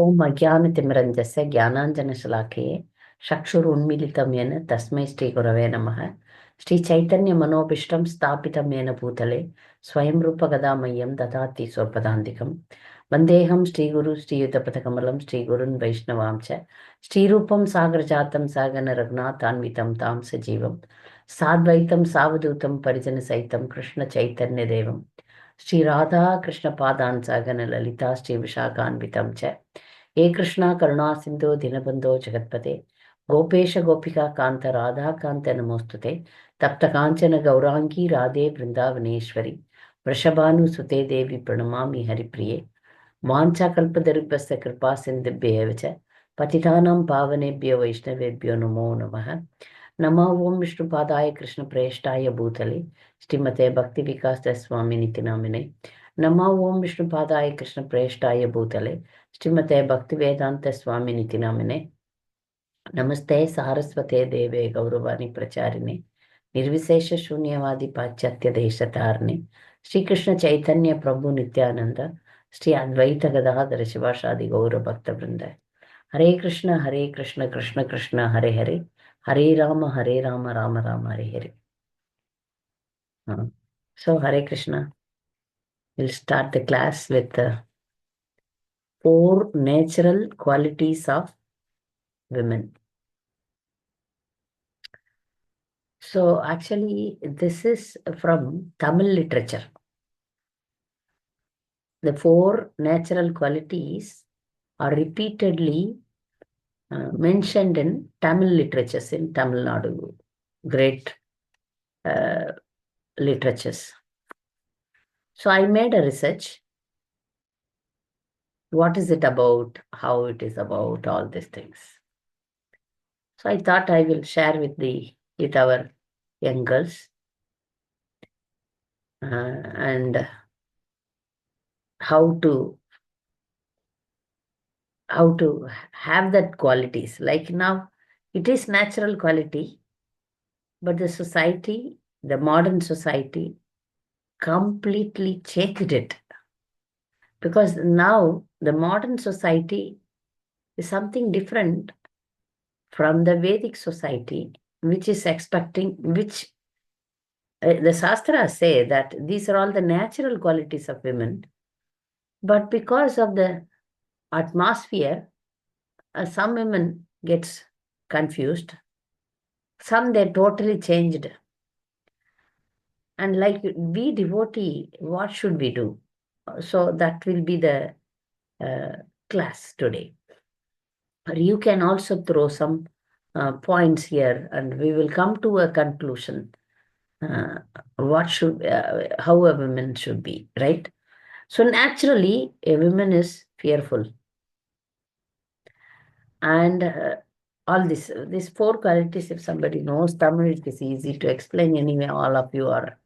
ओम अज्ञानतिमिरन्धस्य ज्ञानाञ्जनशलाकये चक्षुरुन्मीलितं येन तस्मै श्रीगुरवे नमः। श्रीचैतन्यमनोभीष्टं स्थापितं येन भूतले स्वयं रूपगदा मह्यं ददाति स्वपदान्तिकं। वन्देऽहं श्रीगुरु श्रीयुतपथकमलं श्रीगुरुन् वैष्णवां च श्रीरूपं सागरजातं सागन रघुनाथान्वितं तां सजीवं साद्वैतं सावधूतं परिजनसहितं कृष्णचैतन्यदेवं श्रीराधा कृष्णपादान् सागन ललिता श्रीविशाखान्वितं च हे कृष्णा करुणा सिंधु दीनबंधो जगत्पते गोपेश गोपिका कांत राधा कांत नमोस्तुते तप्त कांचन गौरांगी राधे वृंदावनेश्वरी वृषभानुसुते देवी प्रणमामि हरिप्रिये वाञ्छाकल्पतरुभ्यश्च कृपा सिन्धुभ्येव च पतितानां पावनेभ्यो वैष्णवेभ्यो नमो नमः। नमो ओं विष्णुपादाय कृष्णप्रेष्ठाय भूतले श्रीमते भक्तिविकास स्वामिनिति नामिने। नमो ओं विष्णुपादाय कृष्णप्रेष्ठाय भूतले श्रीमते भक्तिवेदांत स्वामिनिति नामिने। नमस्ते सारस्वते देवे गौरवाणी प्रचारिणे निर्विशेष शून्यवादी पाश्चात्य देशतारिणे श्रीकृष्ण चैतन्य प्रभु नित्यानंद श्री अद्वैत गदाधर शिवासादि गौर भक्त वृंद। हरे Krishna Krishna Krishna Hare Hare Hare Ram Ram Ram Hare Hare. So Hare Krishna, we'll start the class with the 4 natural qualities of women. So actually this is from Tamil literature. The 4 natural qualities are repeatedly mentioned in Tamil literatures in Tamil Nadu, great literatures. So I made a research. What is it about? How it is about? All these things. So I thought I will share with our young girls and how to have that qualities. Like now, it is natural quality, but the modern society completely changed it. Because now the modern society is something different from the Vedic society, which is expecting, which the Shastras say that these are all the natural qualities of women. But because of the atmosphere, some women gets confused. Some they totally changed. And like we devotee, what should we do? So that will be the class today. You can also throw some points here and we will come to a conclusion. How a woman should be, right? So naturally, a woman is fearful. And all these 4 qualities, if somebody knows Tamil, it is easy to explain. Anyway, all of you are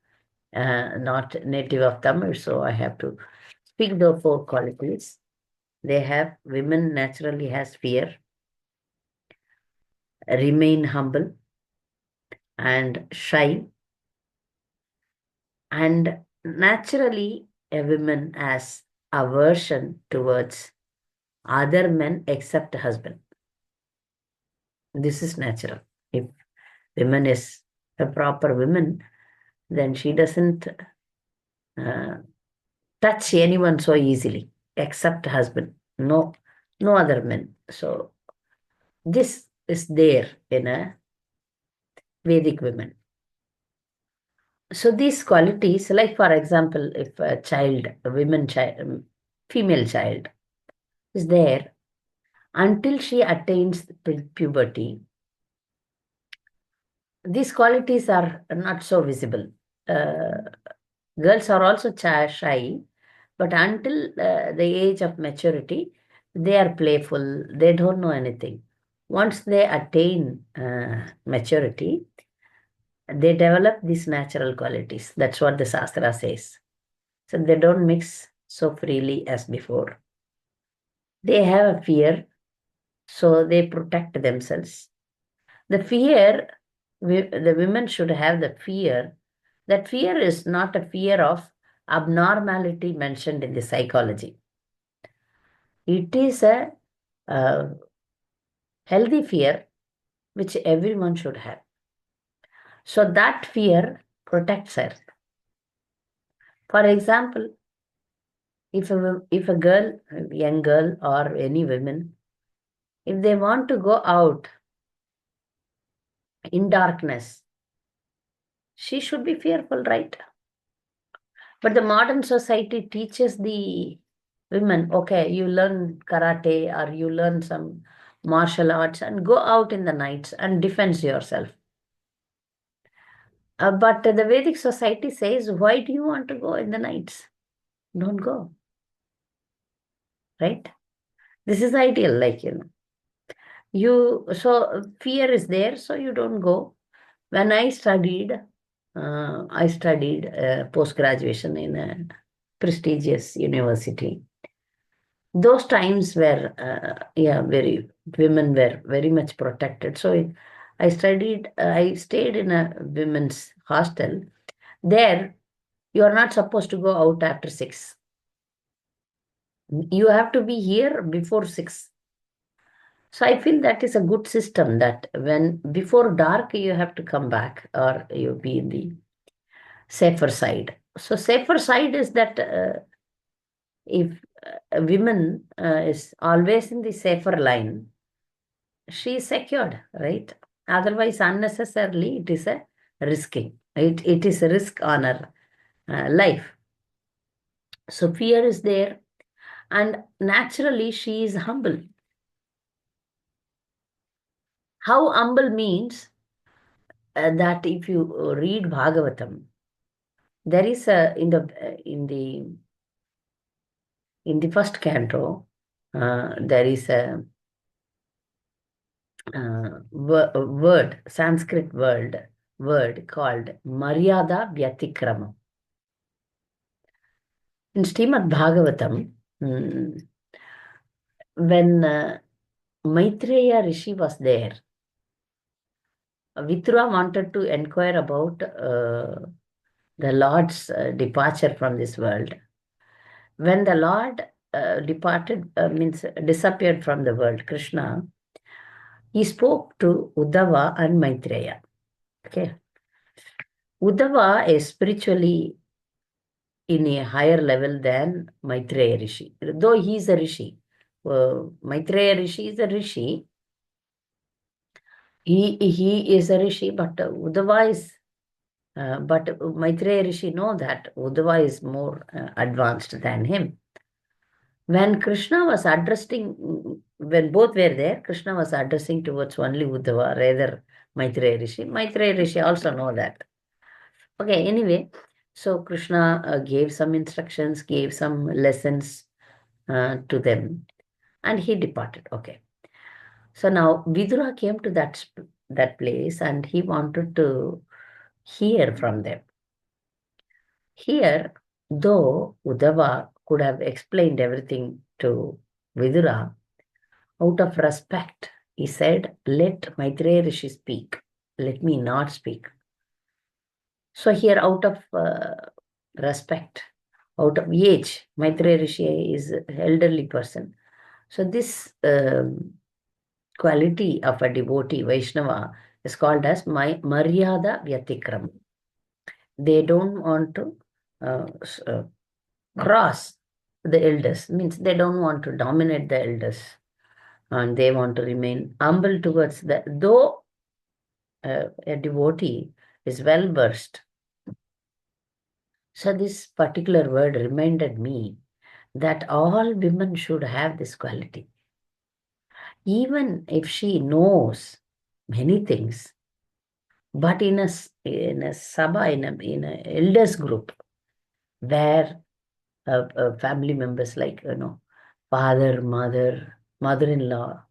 not native of Tamil, so I have to speak the 4 qualities. Women naturally has fear, remain humble and shy, and naturally a woman has aversion towards other men except husband. This is natural. If woman is a proper woman, then she doesn't touch anyone so easily except husband. No other men. So this is there in a Vedic women. So these qualities, like for example, if a female child is there, until she attains puberty, these qualities are not so visible. Girls are also shy, but until the age of maturity, they are playful, they don't know anything. Once they attain maturity, they develop these natural qualities. That's what the Shastra says. So they don't mix so freely as before. They have a fear, so they protect themselves. The women should have the fear. That fear is not a fear of abnormality mentioned in the psychology. It is a healthy fear, which everyone should have. So that fear protects her. For example, if a girl, a young girl or any women, if they want to go out in darkness, she should be fearful, right? But the modern society teaches the women, okay, you learn karate or you learn some martial arts and go out in the nights and defend yourself. But the Vedic society says, why do you want to go in the nights? Don't go, right? This is ideal, so fear is there, so you don't go. When I studied post-graduation in a prestigious university. Those times were, women were very much protected. So I stayed in a women's hostel. There, you are not supposed to go out after 6. You have to be here before 6. So I feel that is a good system that when before dark, you have to come back or you be in the safer side. So safer side is that if a woman is always in the safer line, she is secured, right? Otherwise, unnecessarily, it is a risking. It is a risk on her life. So fear is there, and naturally, she is humble. How humble means that if you read Bhagavatam, there is a in the first canto, there is a Sanskrit word called Maryada Vyatikrama. In Srimad Bhagavatam, when Maitreya Rishi was there, Vithura wanted to inquire about the Lord's departure from this world. When the Lord means disappeared from the world, Krishna, he spoke to Uddhava and Maitreya. Okay. Uddhava is spiritually in a higher level than Maitreya Rishi, though he is a Rishi. Maitreya Rishi is a Rishi. He is a Rishi, but Uddhava is, but Maitreya Rishi know that Uddhava is more advanced than him. When Krishna was addressing, when both were there, Krishna was addressing towards only Uddhava, rather Maitreya Rishi. Maitreya Rishi also know that. Okay, anyway, so Krishna gave some instructions, gave some lessons to them, and he departed. Okay. So now Vidura came to that place and he wanted to hear from them. Here, though Uddhava could have explained everything to Vidura, out of respect, he said, let Maitreya Rishi speak. Let me not speak. So here, out of respect, out of age, Maitreya Rishi is an elderly person. So this quality of a devotee, Vaishnava, is called as Maryada Vyatikram. They don't want to cross the elders, means they don't want to dominate the elders, and they want to remain humble towards though a devotee is well versed. So this particular word reminded me that all women should have this quality. Even if she knows many things, but in a sabha, in a elders group, where family members like, father, mother-in-law,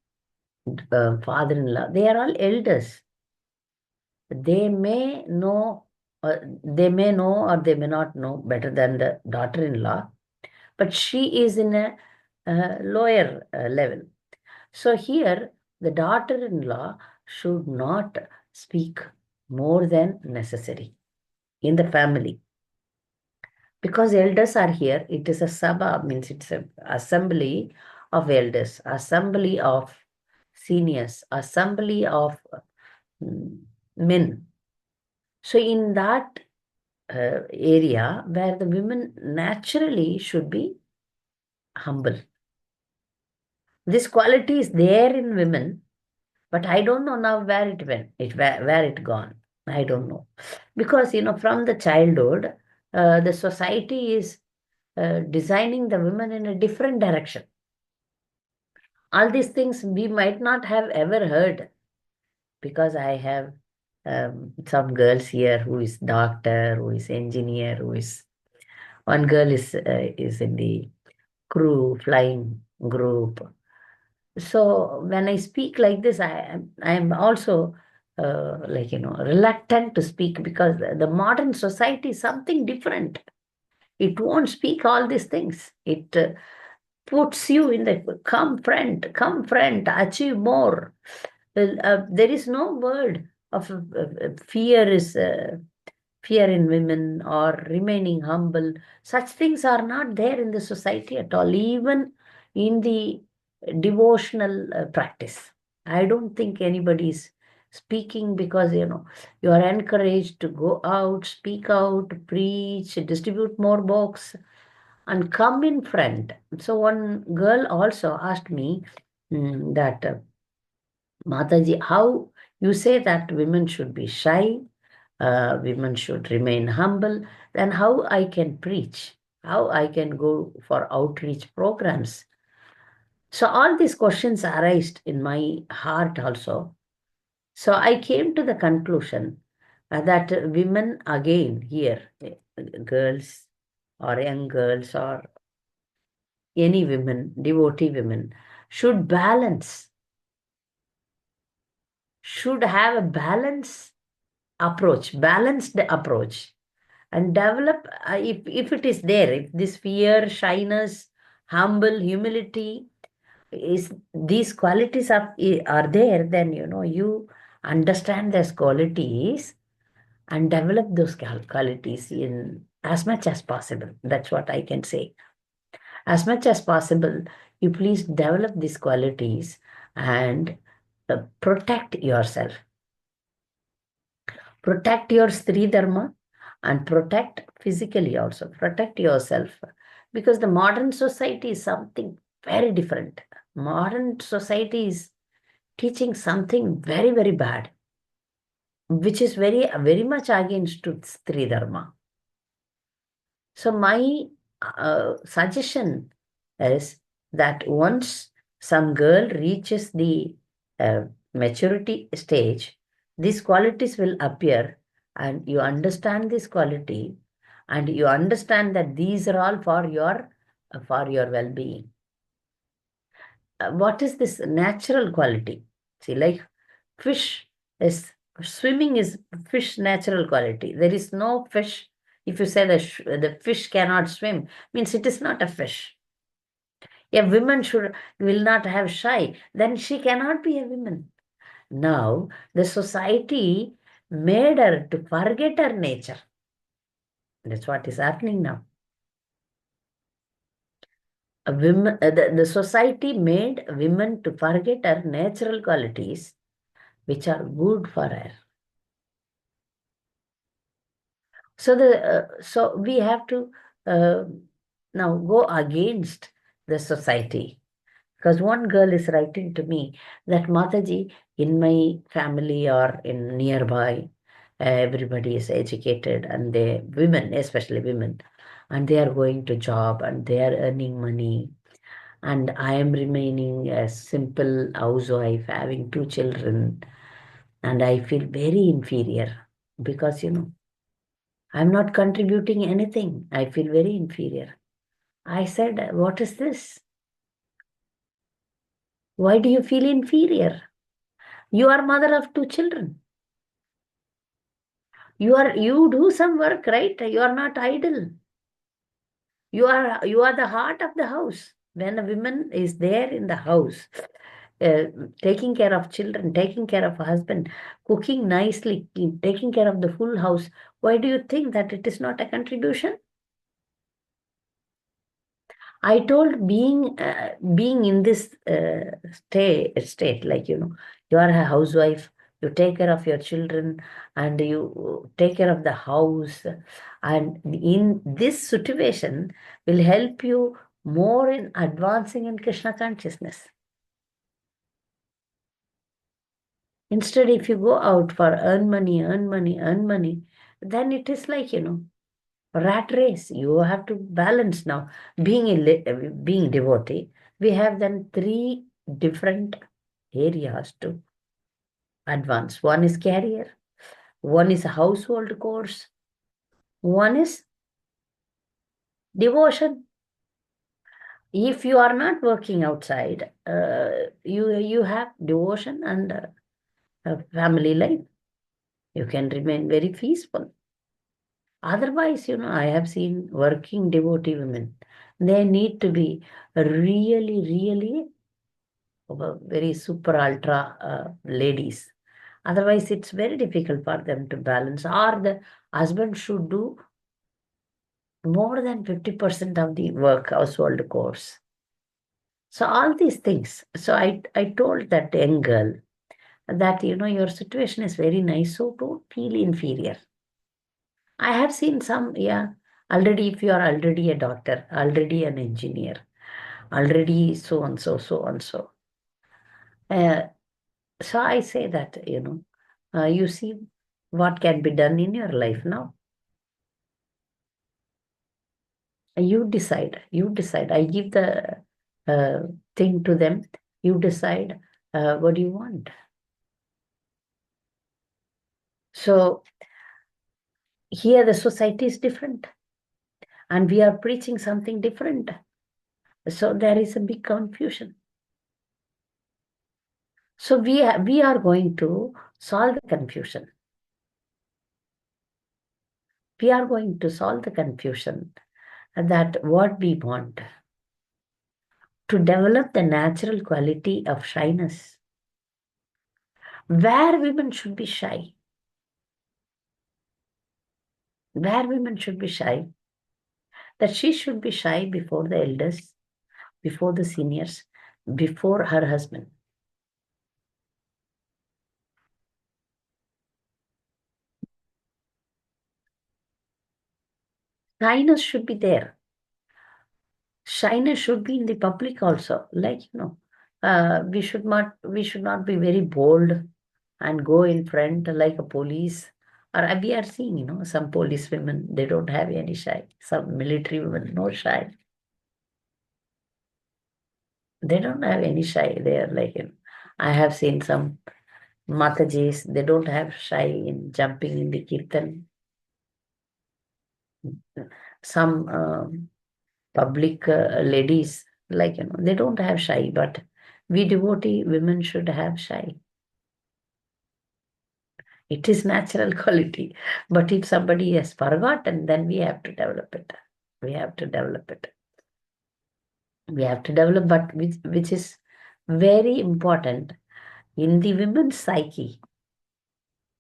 father-in-law, they are all elders. They may know, or they may not know better than the daughter-in-law, but she is in a lower level. So here, the daughter-in-law should not speak more than necessary in the family. Because elders are here, it is a sabha, means it's an assembly of elders, assembly of seniors, assembly of mm, men. So in that area where the women naturally should be humble. This quality is there in women, but I don't know now where it went, where it gone. I don't know. Because, from the childhood, the society is designing the women in a different direction. All these things we might not have ever heard, because I have some girls here who is doctor, who is engineer, who is one girl is in the crew flying group. So when I speak like this, I am also reluctant to speak, because the modern society is something different. It won't speak all these things. It puts you in the come friend, achieve more. There is no word of fear is fear in women or remaining humble. Such things are not there in the society at all, even in the devotional practice. I don't think anybody is speaking, because you are encouraged to go out, speak out, preach, distribute more books, and come in front. So one girl also asked me that Mataji, how you say that women should be shy, women should remain humble, then how I can preach, how I can go for outreach programs. So all these questions arised in my heart also. So I came to the conclusion that women again here, girls or young girls or any women, devotee women, should balance, should have a balanced approach, and develop, if it is there, if this fear, shyness, humble, humility, is these qualities are there, then you understand those qualities and develop those qualities in as much as possible. That's what I can say. As much as possible, you please develop these qualities and protect yourself. Protect your Sri Dharma and protect physically also. Protect yourself. Because the modern society is something very different. Modern society is teaching something very, very bad, which is very, very much against to Sri Dharma. So my suggestion is that once some girl reaches the uh, maturity stage, these qualities will appear, and you understand this quality, and you understand that these are all for your well-being. What is this natural quality? See, like fish is swimming is fish natural quality. There is no fish. If you say the fish cannot swim, means it is not a fish. A woman will not have shy, then she cannot be a woman. Now the society made her to forget her nature. That's what is happening now. The society made women to forget her natural qualities, which are good for her. So we have to uh, now go against the society. Because one girl is writing to me that Mataji, in my family or in nearby, everybody is educated, and women, especially women, and they are going to job and they are earning money. And I am remaining a simple housewife having two children, and I feel very inferior, because I'm not contributing anything. I feel very inferior. I said, what is this? Why do you feel inferior? You are mother of two children. You do some work, right? You are not idle. You are the heart of the house. When a woman is there in the house, uh, taking care of children, taking care of a husband, cooking nicely, taking care of the full house, why do you think that it is not a contribution? I told being in this state, like you are a housewife, you take care of your children, and you take care of the house, and in this situation will help you more in advancing in Krishna consciousness. Instead, if you go out for earn money, earn money, earn money, then it is like rat race. You have to balance now. Being devotee, we have then three different areas to advance. One is career, one is a household course, one is devotion. If you are not working outside, you have devotion and a family life. You can remain very peaceful. Otherwise, I have seen working devotee women. They need to be really, really very super ultra ladies. Otherwise, it's very difficult for them to balance. Or the husband should do more than 50% of the work household chores. So all these things. So I told that young girl that your situation is very nice, so don't feel inferior. I have seen some, yeah, already if you are already a doctor, already an engineer, already so and so, so and so. Uh, so I say that, you see what can be done in your life now. You decide. I give the uh, thing to them. You decide what do you want. So here the society is different and we are preaching something different. So there is a big confusion. So we are going to solve the confusion. We are going to solve the confusion that what we want to develop the natural quality of shyness, where women should be shy, where women should be shy, that she should be shy before the elders, before the seniors, before her husband. Shyness should be there. Shyness should be in the public also. Like, we should not be very bold and go in front like a police. Or we are seeing, some police women, they don't have any shy. Some military women, no shy. They don't have any shy. They are like, I have seen some Matajis, they don't have shy in jumping in the kirtan. Some public ladies, like, they don't have shy, but we devotee women should have shy. It is natural quality. But if somebody has forgotten, then we have to develop it. We have to develop it. We have to develop, but which is very important in the women's psyche.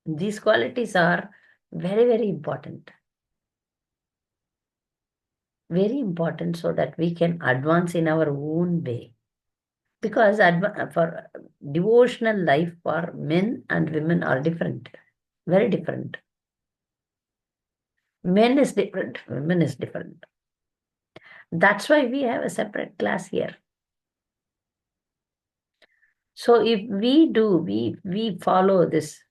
These qualities are very, very important. Very important so that we can advance in our own way. Because for devotional life for men and women are different, very different. Men is different, women is different. That's why we have a separate class here. So if we follow this,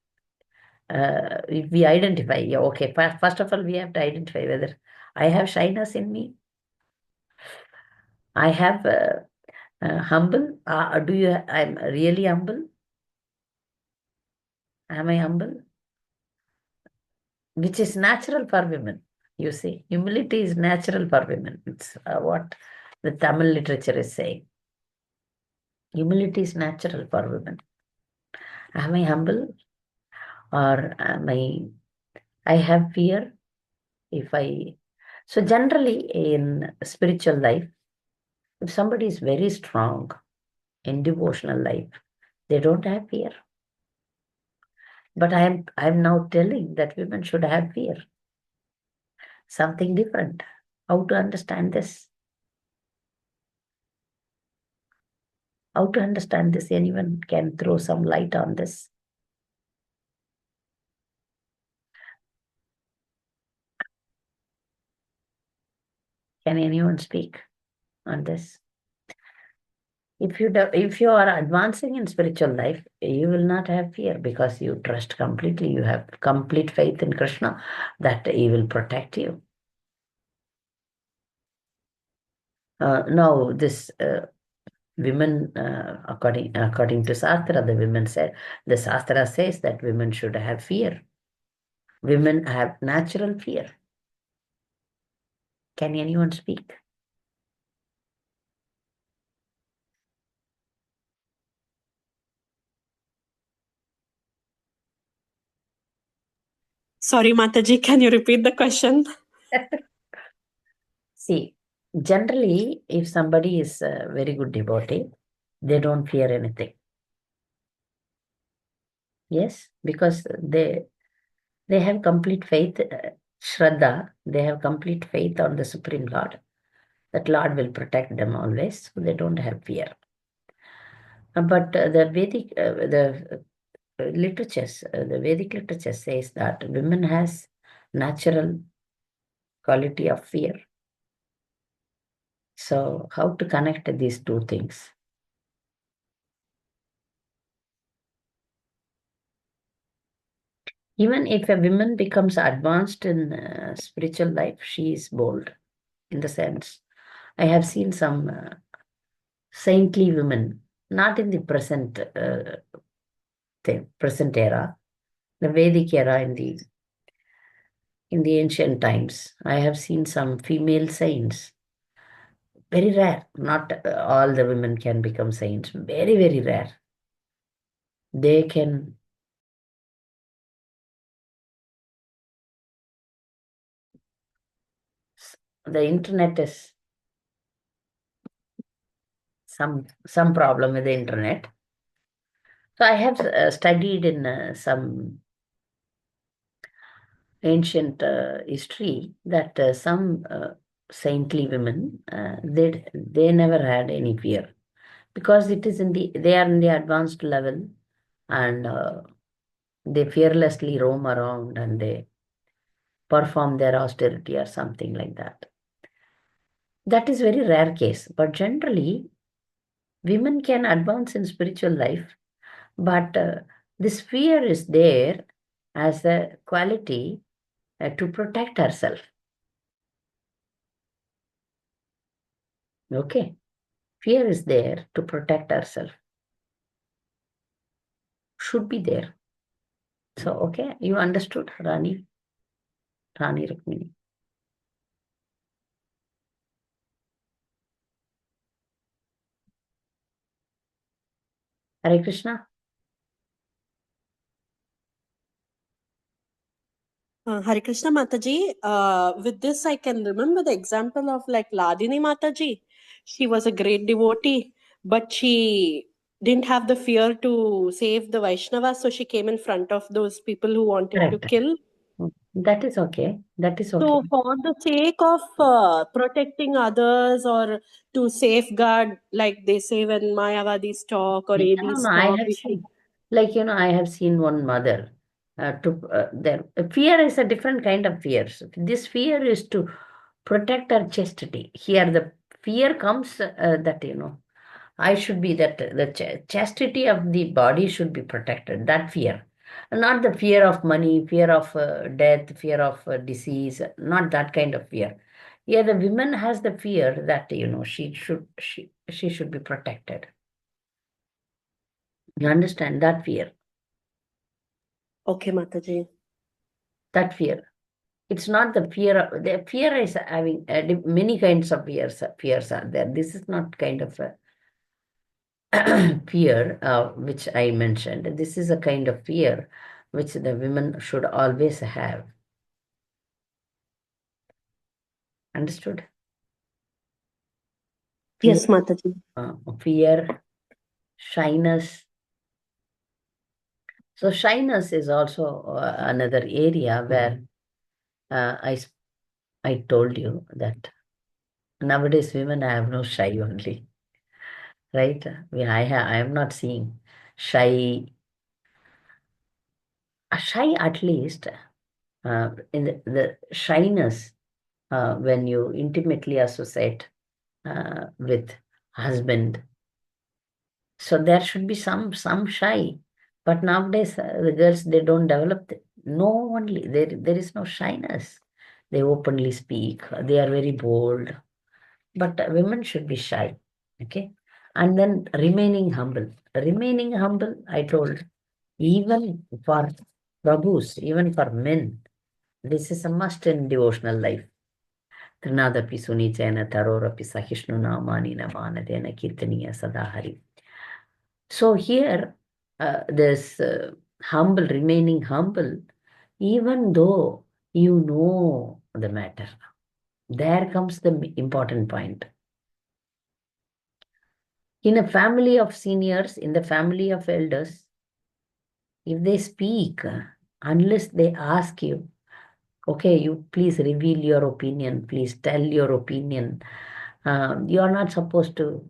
if we identify, yeah, okay, first of all, we have to identify whether I have shyness in me, I have humble, I'm really humble, am I humble? Which is natural for women. You see, humility is natural for women. It's what the Tamil literature is saying. Humility is natural for women. Am I humble or am I have fear? If I so generally in spiritual life, if somebody is very strong in devotional life, they don't have fear. But I'm now telling that women should have fear. Something different. How to understand this? How to understand this? Anyone can throw some light on this? Can anyone speak on this? If you are advancing in spiritual life, you will not have fear because you trust completely. You have complete faith in Krishna that he will protect you. Now, this women, according to Shastra, the Shastra says that women should have fear. Women have natural fear. Can anyone speak? Sorry, Mataji, can you repeat the question? See, generally, if somebody is a very good devotee, they don't fear anything. Yes, because they have complete faith, Shraddha, they have complete faith on the Supreme Lord. That Lord will protect them always, so they don't have fear. But the Vedic, the Vedic literature says that women has natural quality of fear. So how to connect these two things? Even if a woman becomes advanced in spiritual life, she is bold in the sense. I have seen some saintly women, not in the present era, the Vedic era in the ancient times. I have seen some female saints. Very rare. Not all the women can become saints. Very, very rare. They can. The internet is some problem with the internet. So I have studied in some ancient history that some saintly women they never had any fear because it is they are in the advanced level and they fearlessly roam around and they perform their austerity or something like that. That is very rare case, but generally women can advance in spiritual life, but this fear is there as a quality to protect herself. Okay, fear is there to protect herself. Should be there. So, okay, you understood, Rani Rukmini. Hare Krishna. Hare Krishna Mataji, with this I can remember the example of like Ladini Mataji. She was a great devotee, but she didn't have the fear to save the Vaishnavas, so she came in front of those people who wanted to Correct. kill. That is okay. That is okay. So, for the sake of protecting others or to safeguard, like they say when Mayavadis talk or No, ADs no, I talk, have we should. seen, like, I have seen one mother their fear is a different kind of fear. So this fear is to protect her chastity. Here, the fear comes that, I should be that the chastity of the body should be protected. That fear, not the fear of money, fear of death, fear of disease, not that kind of fear. Yeah, the woman has the fear that she should be protected. You understand that fear? Okay, Mataji. That fear. It's not the fear. The fear is having many kinds of fears. Fears are there. This is not kind of a fear which I mentioned. This is a kind of fear which the women should always have. Understood? Fear, Yes, Mataji. fear, shyness. So shyness is also another area where uh, I s- I told you that nowadays women have no shy only. right? I am not seeing shy, shy at least in the shyness when you intimately associate with husband. So there should be some shy. But nowadays the girls, they don't develop no, only there is no shyness. They openly speak. They are very bold. But women should be shy. Okay. And then remaining humble. Remaining humble, I told, even for Prabhus, even for men, this is a must in devotional life. Trinadapi sunicena tarorapi sahishnuna namani namanadena kirtaniya sadahari. So here, this humble, remaining humble, even though you know the matter, there comes the important point. In a family of seniors, in the family of elders, if they speak, unless they ask you, okay, you please reveal your opinion, please tell your opinion, you are not supposed to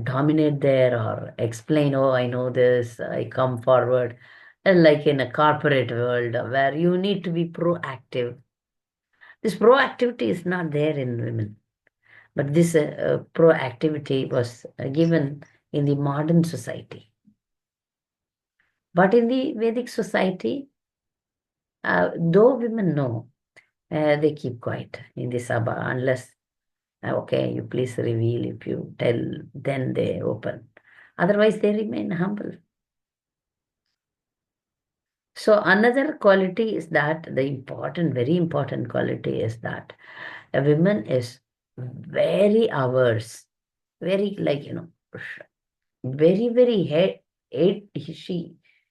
dominate there or explain, oh, I know this, I come forward. And like in a corporate world where you need to be proactive. This proactivity is not there in women, but this proactivity was given in the modern society. But in the Vedic society, though women know, they keep quiet in the sabha unless, okay, you please reveal, if you tell, then they open. Otherwise, they remain humble. So another quality is that the important, very important quality is that a woman is very averse, very like, very, very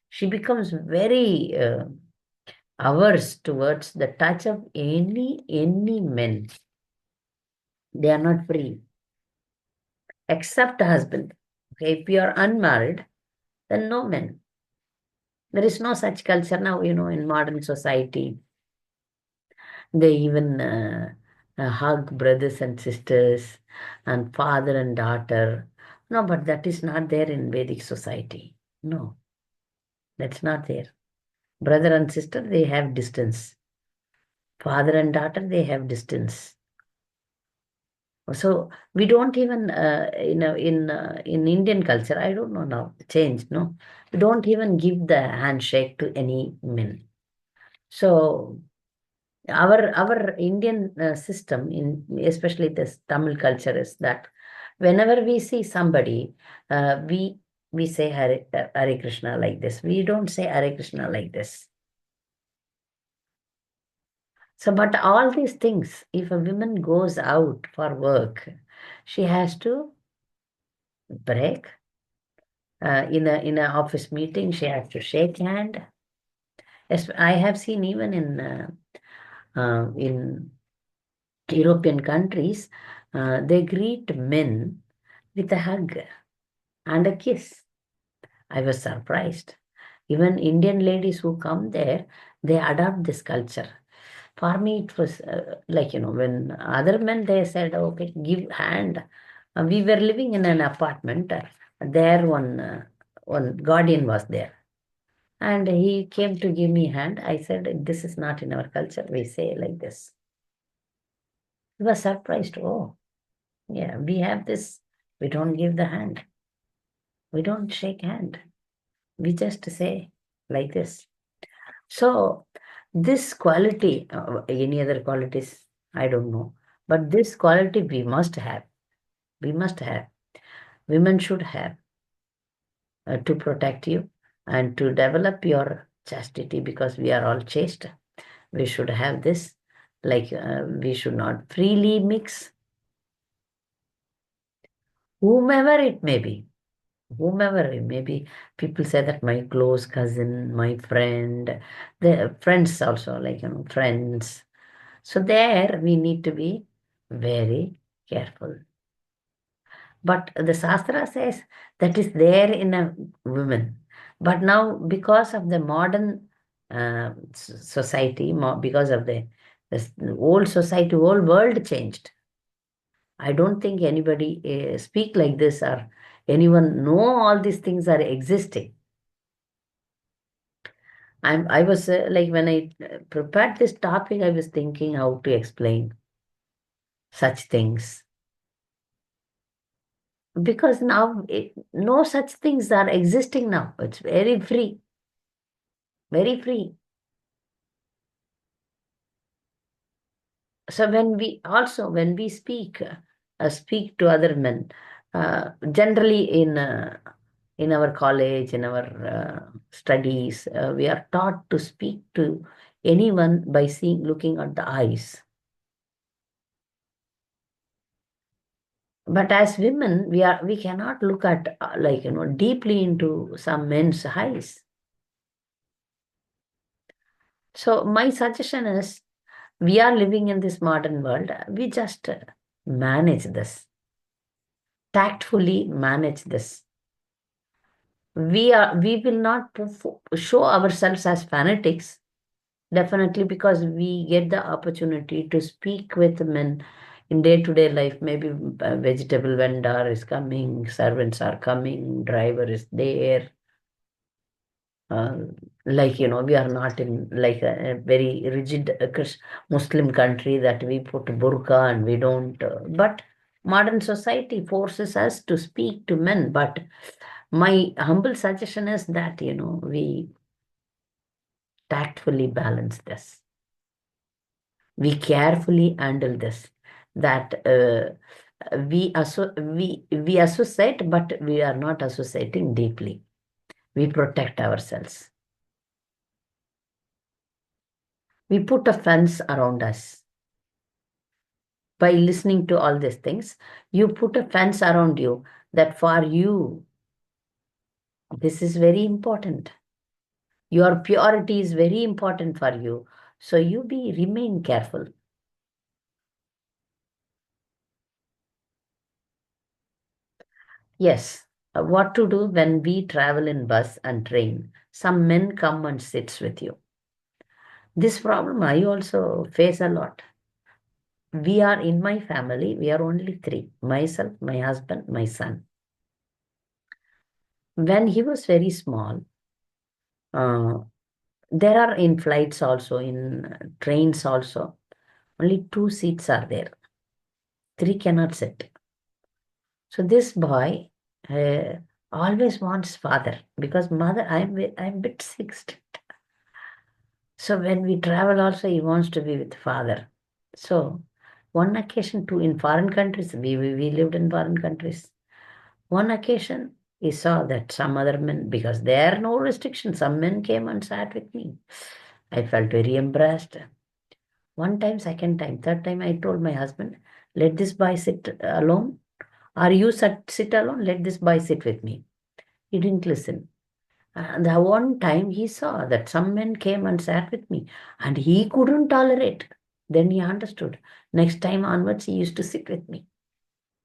she becomes very averse towards the touch of any men. They are not free, except husband. Okay, if you are unmarried, then no men. There is no such culture now, in modern society. They even hug brothers and sisters and father and daughter. No, but that is not there in Vedic society. No, that's not there. Brother and sister, they have distance. Father and daughter, they have distance. So we don't even, in Indian culture, I don't know now, changed, no? We don't even give the handshake to any men. So our Indian system, in especially this Tamil culture, is that whenever we see somebody, we say Hare Krishna like this. We don't say Hare Krishna like this. So, but all these things, if a woman goes out for work, she has to break. In a office meeting, she has to shake hand. Yes, I have seen even in European countries, they greet men with a hug and a kiss. I was surprised. Even Indian ladies who come there, they adopt this culture. For me, it was like, when other men, they said, okay, give hand. We were living in an apartment. There, one guardian was there. And he came to give me hand. I said, this is not in our culture. We say like this. He was surprised. Oh, yeah, we have this. We don't give the hand. We don't shake hand. We just say like this. So this quality, any other qualities, I don't know. But this quality we must have. We must have. Women should have to protect you and to develop your chastity, because we are all chaste. We should have this. Like we should not freely mix, whomever it may be. Whomever it may be, people say that my close cousin, my friend, the friends also, like, friends. So there we need to be very careful. But the Shastra says that is there in a woman. But now, because of the modern society, because of the old society, whole world changed. I don't think anybody speak like this or anyone know all these things are existing. I was like when I prepared this topic, I was thinking how to explain such things because now no such things are existing now. It's very free, very free. So when we speak to other men, generally in our college, in our studies, we are taught to speak to anyone by looking at the eyes. But as women, we cannot look at like deeply into some men's eyes. So my suggestion is, we are living in this modern world. We just manage this, tactfully manage this. We will not show ourselves as fanatics, definitely, because we get the opportunity to speak with men in day-to-day life. Maybe a vegetable vendor is coming, servants are coming, driver is there. uh, like we are not in like a very rigid Muslim country that we put burqa and we don't but modern society forces us to speak to men. But my humble suggestion is that we tactfully balance this, we carefully handle this, that we associate, but we are not associating deeply, we protect ourselves, we put a fence around us. By listening to all these things, you put a fence around you, that for you this is very important, your purity is very important for you, so you be remain careful. Yes, what to do when we travel in bus and train, some men come and sits with you. This problem I also face a lot. We are in my family, we are only three: myself, my husband, my son. When he was very small, uh, there are in flights also, in trains also, only two seats are there. Three cannot sit. So this boy uh, always wants father, because mother, I'm a bit sick. So when we travel also, he wants to be with father. So one occasion too, in foreign countries, we lived in foreign countries. One occasion, he saw that some other men, because there are no restrictions, some men came and sat with me. I felt very embarrassed. One time, second time, third time, I told my husband, let this boy sit alone, or you sit alone, let this boy sit with me. He didn't listen. And the one time he saw that some men came and sat with me, and he couldn't tolerate. Then he understood. Next time onwards, he used to sit with me.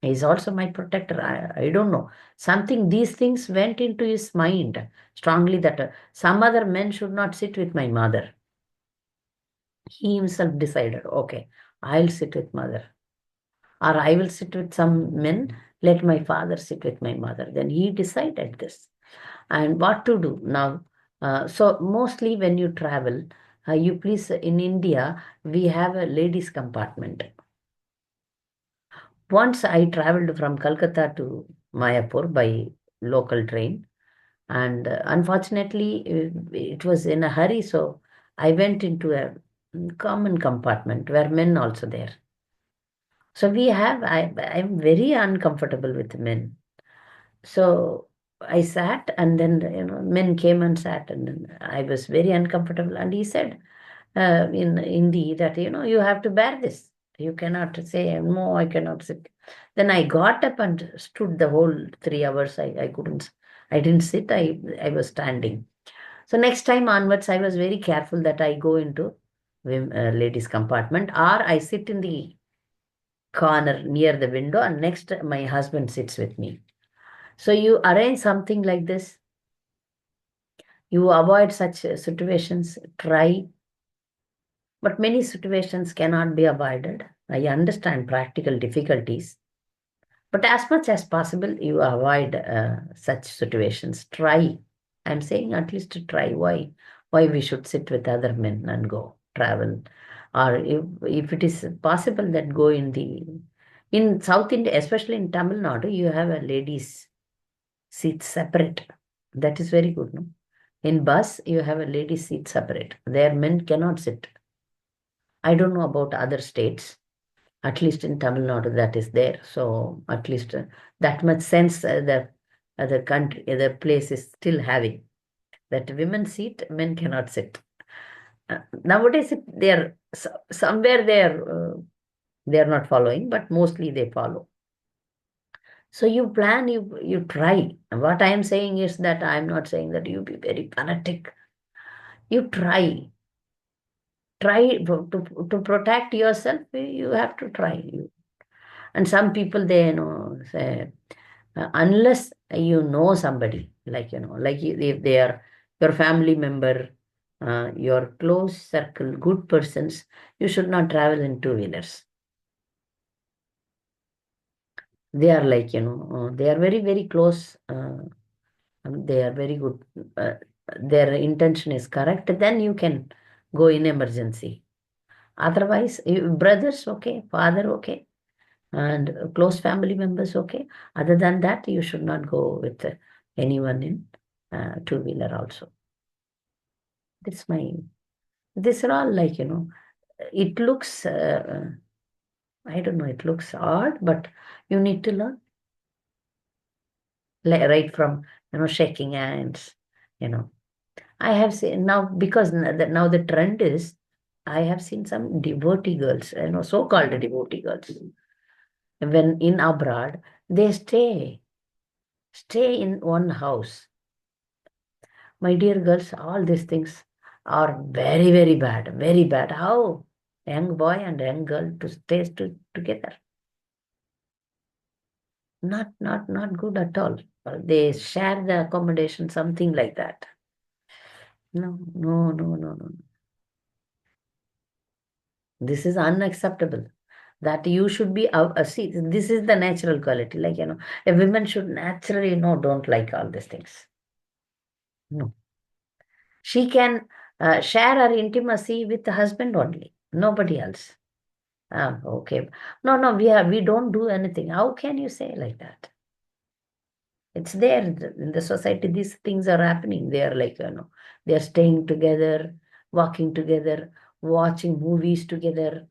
He's also my protector. I don't know. Something, these things went into his mind strongly, that some other men should not sit with my mother. He himself decided, okay, I'll sit with mother, or I will sit with some men, let my father sit with my mother. Then he decided this. And what to do now? So mostly when you travel, you please, in India, we have a ladies compartment. Once I traveled from Calcutta to Mayapur by local train, and unfortunately, it was in a hurry, so I went into a common compartment where men also there. So I'm very uncomfortable with men. So I sat, and then men came and sat, and then I was very uncomfortable. And he said in Hindi that you have to bear this. You cannot say no, I cannot sit. Then I got up and stood the whole 3 hours. I couldn't. I didn't sit. I was standing. So next time onwards, I was very careful that I go into ladies compartment, or I sit in the corner near the window, and next my husband sits with me. So you arrange something like this. You avoid such situations. Try, but many situations cannot be avoided. I understand practical difficulties. But as much as possible, you avoid such situations. Try. I'm saying at least to try. Why? Why we should sit with other men and go travel, or if it is possible that go in South India, especially in Tamil Nadu, you have a ladies seat separate. That is very good. No? In bus, you have a ladies seat separate. There men cannot sit. I don't know about other states. At least in Tamil Nadu, that is there. So at least that much sense the other country, the place is still having that women sit, men cannot sit. Nowadays, they are somewhere they are not following, but mostly they follow. So you plan, you try. What I am saying is that I am not saying that you be very fanatic. You try to protect yourself. You have to try. And some people they say unless you know somebody like if they are your family member, your close circle, good persons, you should not travel in two-wheelers. They are they are very very close, they are very good, uh, their intention is correct, then you can go in emergency. Otherwise brothers okay, father okay, and close family members okay. Other than that, you should not go with anyone in two-wheeler also. That's my, these are all it looks I don't know, it looks odd, but you need to learn, like, right from shaking hands. you know I have seen now, because now the trend is, I have seen some devotee girls, so-called devotee girls, when in abroad, they stay in one house. My dear girls, all these things are very, very bad, very bad. How young boy and young girl to stay together? Not good at all. They share the accommodation, something like that. No, no, no, no, no. This is unacceptable. That you should be see. This is the natural quality. A woman should naturally don't like all these things. No, she can share her intimacy with the husband only, nobody else. Ah, okay. No, no, we don't do anything. How can you say like that? It's there in the society. These things are happening. They are they are staying together, walking together, watching movies together.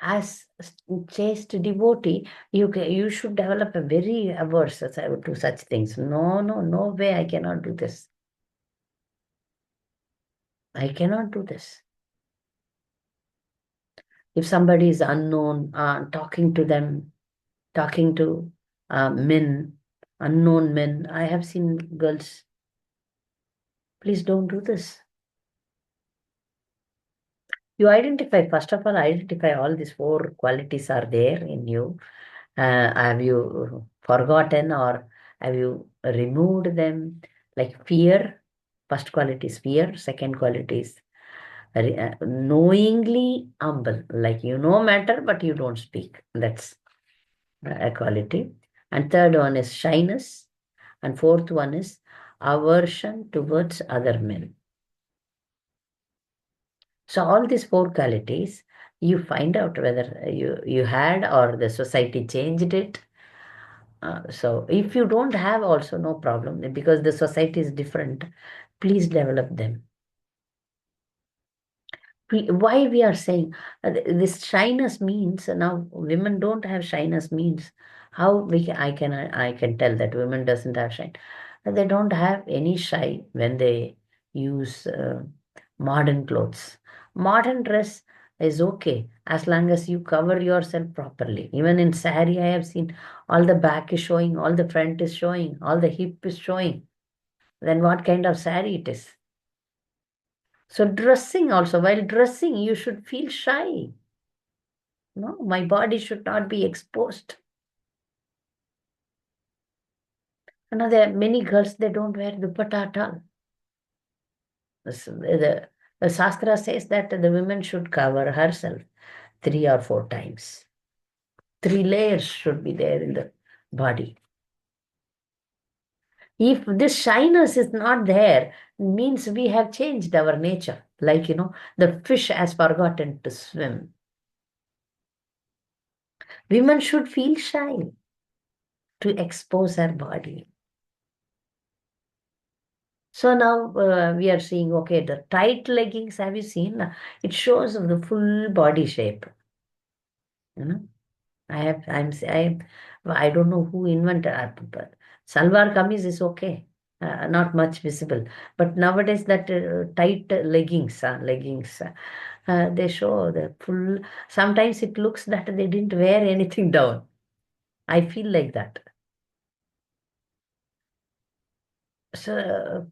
As chaste devotee, you should develop a very averse to such things. No, no, no way. I cannot do this. I cannot do this. If somebody is unknown, talking to them, talking to men, unknown men. I have seen girls, please don't do this. You identify, first of all, identify all these four qualities are there in you. Have you forgotten or have you removed them? Like fear, first quality is fear, second quality is knowingly humble, like matter, but you don't speak. That's a quality. And third one is shyness. And fourth one is aversion towards other men. So all these four qualities, you find out whether you had or the society changed it. So if you don't have also no problem, because the society is different, please develop them. Why we are saying this shyness means now women don't have shyness means how I can tell that women doesn't have shyness. They don't have any shy when they use modern clothes. Modern dress is okay as long as you cover yourself properly. Even in sari, I have seen all the back is showing, all the front is showing, all the hip is showing. Then what kind of sari it is? So dressing also, while dressing, you should feel shy. No, my body should not be exposed. There are many girls, they don't wear dupatta at all. The Shastra says that the women should cover herself 3 or 4 times. 3 layers should be there in the body. If this shyness is not there, means we have changed our nature. Like, the fish has forgotten to swim. Women should feel shy to expose her body. So now we are seeing, okay, the tight leggings, have you seen? It shows the full body shape. You know, I don't know who invented it, but salwar kameez is okay, not much visible. But nowadays that tight leggings, they show the full. Sometimes it looks that they didn't wear anything down. I feel like that. So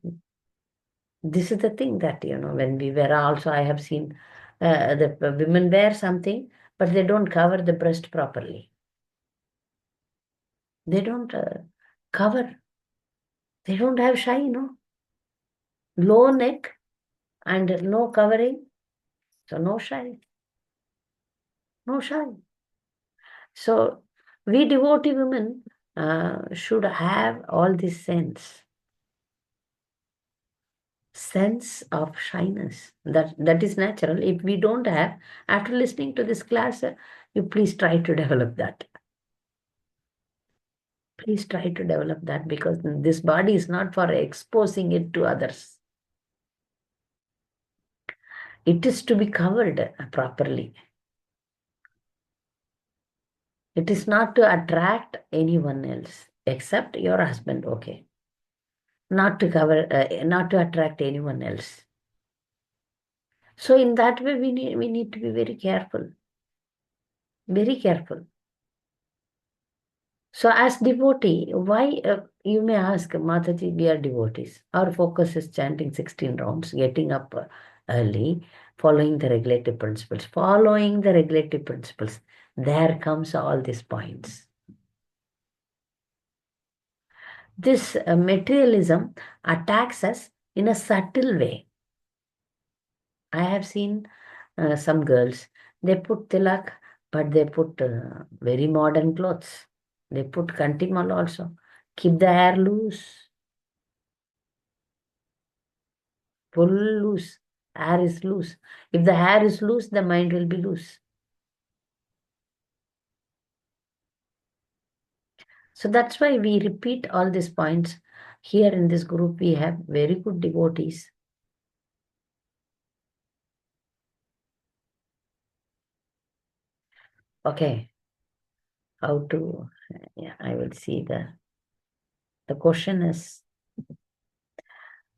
this is the thing that, when we wear also, I have seen the women wear something, but they don't cover the breast properly. They don't cover. They don't have shine. Low neck and no covering. So no shine. No shine. So we devotee women should have all this sense of shyness. That is natural. If we don't have, after listening to this class, you please try to develop that. Please try to develop that, because this body is not for exposing it to others. It is to be covered properly. It is not to attract anyone else except your husband, okay. Not to not to attract anyone else. So in that way, we need to be very careful. Very careful. So as devotee, why, you may ask, Mataji, we are devotees. Our focus is chanting 16 rounds, getting up early, following the regulative principles. Following the regulative principles, there comes all these points. This materialism attacks us in a subtle way. I have seen some girls, they put tilak, but they put very modern clothes. They put kantimal also. Keep the hair loose, full loose. Hair is loose. If the hair is loose, the mind will be loose. So that's why we repeat all these points. Here in this group, we have very good devotees. Okay, how to, yeah, I will see the question is,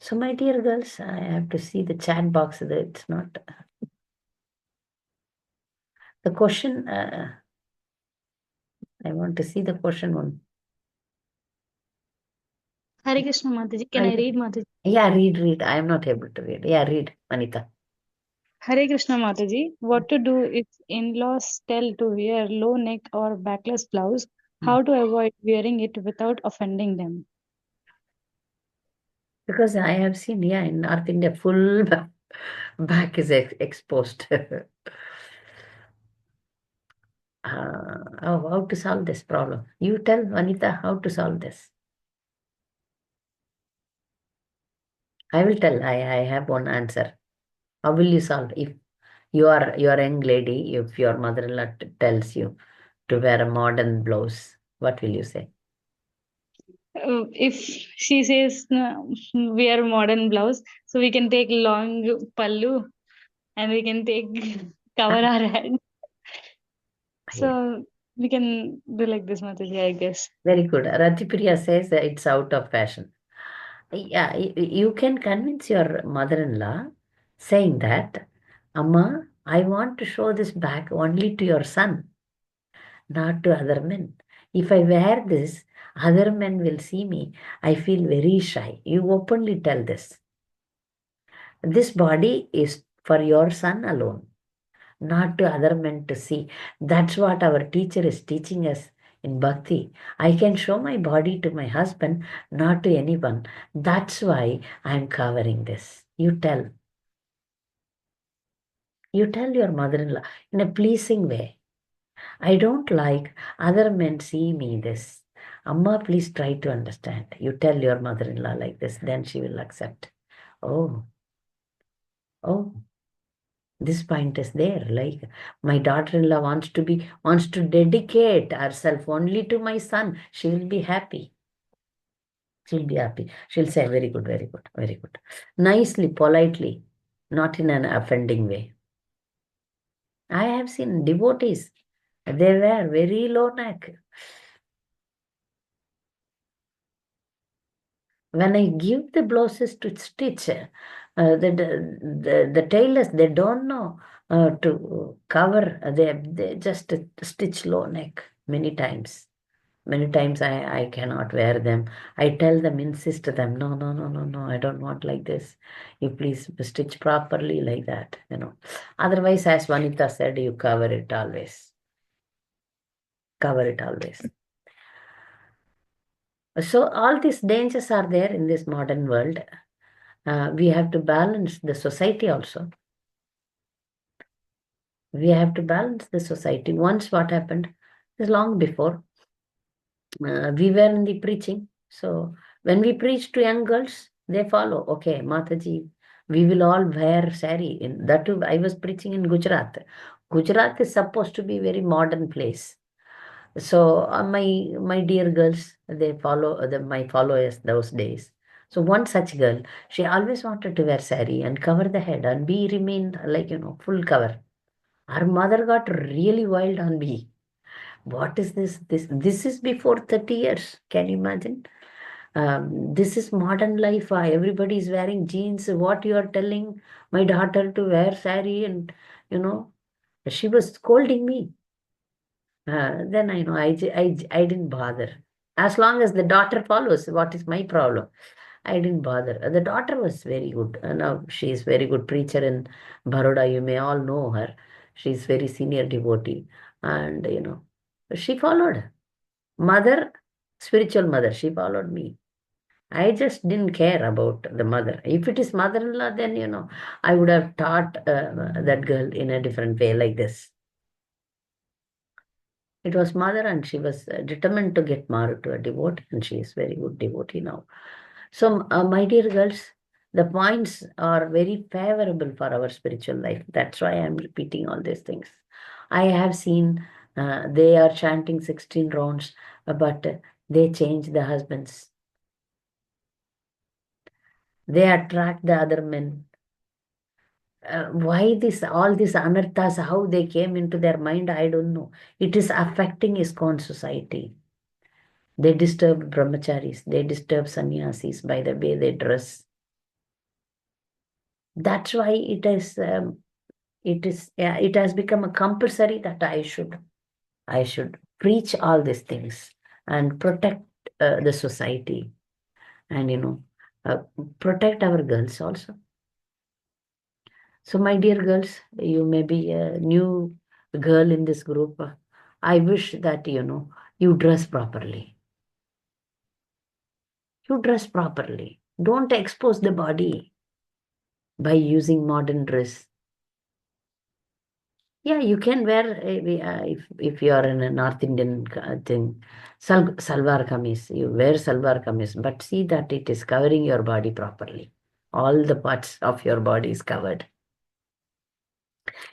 so my dear girls, I have to see the chat box. That it's not, the question, I want to see the question one. Hare Krishna Mataji. Can I read Mataji? Yeah, read. I am not able to read. Yeah, read, Anita. Hare Krishna Mataji. What to do if in-laws tell to wear low neck or backless blouse? How to avoid wearing it without offending them? Because I have seen, yeah, in North India, full back is exposed. How to solve this problem? You tell Vanita how to solve this. I will tell. I have one answer. How will you solve? If you are a young lady, if your mother-in-law tells you to wear a modern blouse, what will you say? If she says wear modern blouse, so we can take long pallu and we can take cover our head. Yeah. So we can do like this, Mataji, I guess. Very good. Ratipriya says that it's out of fashion. Yeah, you can convince your mother-in-law saying that, Amma, I want to show this back only to your son, not to other men. If I wear this, other men will see me. I feel very shy. You openly tell this. This body is for your son alone, not to other men to see. That's what our teacher is teaching us in Bhakti. I can show my body to my husband, not to anyone. That's why I'm covering this. You tell. You tell your mother-in-law in a pleasing way. I don't like other men see me this. Amma, please try to understand. You tell your mother-in-law like this, then she will accept. Oh, oh, this point is there. Like my daughter-in-law wants to dedicate herself only to my son. She will be happy. She'll be happy. She'll say, very good, very good, very good. Nicely, politely, not in an offending way. I have seen devotees, they wear very low neck. When I give the blouses to stitch, the tailors, they don't know to cover, they just stitch low neck many times. Many times I cannot wear them. I tell them, insist to them, no, no, no, no, no, I don't want like this. You please stitch properly like that, you know. Otherwise, as Vanita said, you cover it always. Cover it always. So all these dangers are there in this modern world. We have to balance the society also. We have to balance the society. Once what happened is long before, we were in the preaching. So when we preach to young girls, they follow. Okay, Mataji, we will all wear sari. In that too, I was preaching in Gujarat. Gujarat is supposed to be a very modern place. So my dear girls, they follow my followers those days. So one such girl, she always wanted to wear sari and cover the head and be remain like full cover. Her mother got really wild on me. What is this? This is before 30 years. Can you imagine? This is modern life. Everybody is wearing jeans. What you are telling my daughter to wear sari and you know, she was scolding me. Then I know I didn't bother. As long as the daughter follows, what is my problem? I didn't bother. The daughter was very good. Now she is very good preacher in Baroda. You may all know her. She's very senior devotee, and she followed. Mother, spiritual mother, she followed me. I just didn't care about the mother. If it is mother-in-law, then I would have taught that girl in a different way, like this. It was mother, and she was determined to get married to a devotee, and she is very good devotee now. So, my dear girls, the points are very favorable for our spiritual life. That's why I'm repeating all these things. I have seen they are chanting 16 rounds, but they change the husbands. They attract the other men. Why all these anarthas, how they came into their mind, I don't know. It is affecting ISKCON society. They disturb brahmacharis, they disturb sannyasis by the way they dress. That's why it has become a compulsory that I should preach all these things and protect the society and protect our girls also. So my dear girls, you may be a new girl in this group. I wish that you dress properly. You dress properly. Don't expose the body by using modern dress. Yeah, you can wear if you are in a North Indian thing, salwar kameez. You wear salwar kameez, but see that it is covering your body properly. All the parts of your body is covered.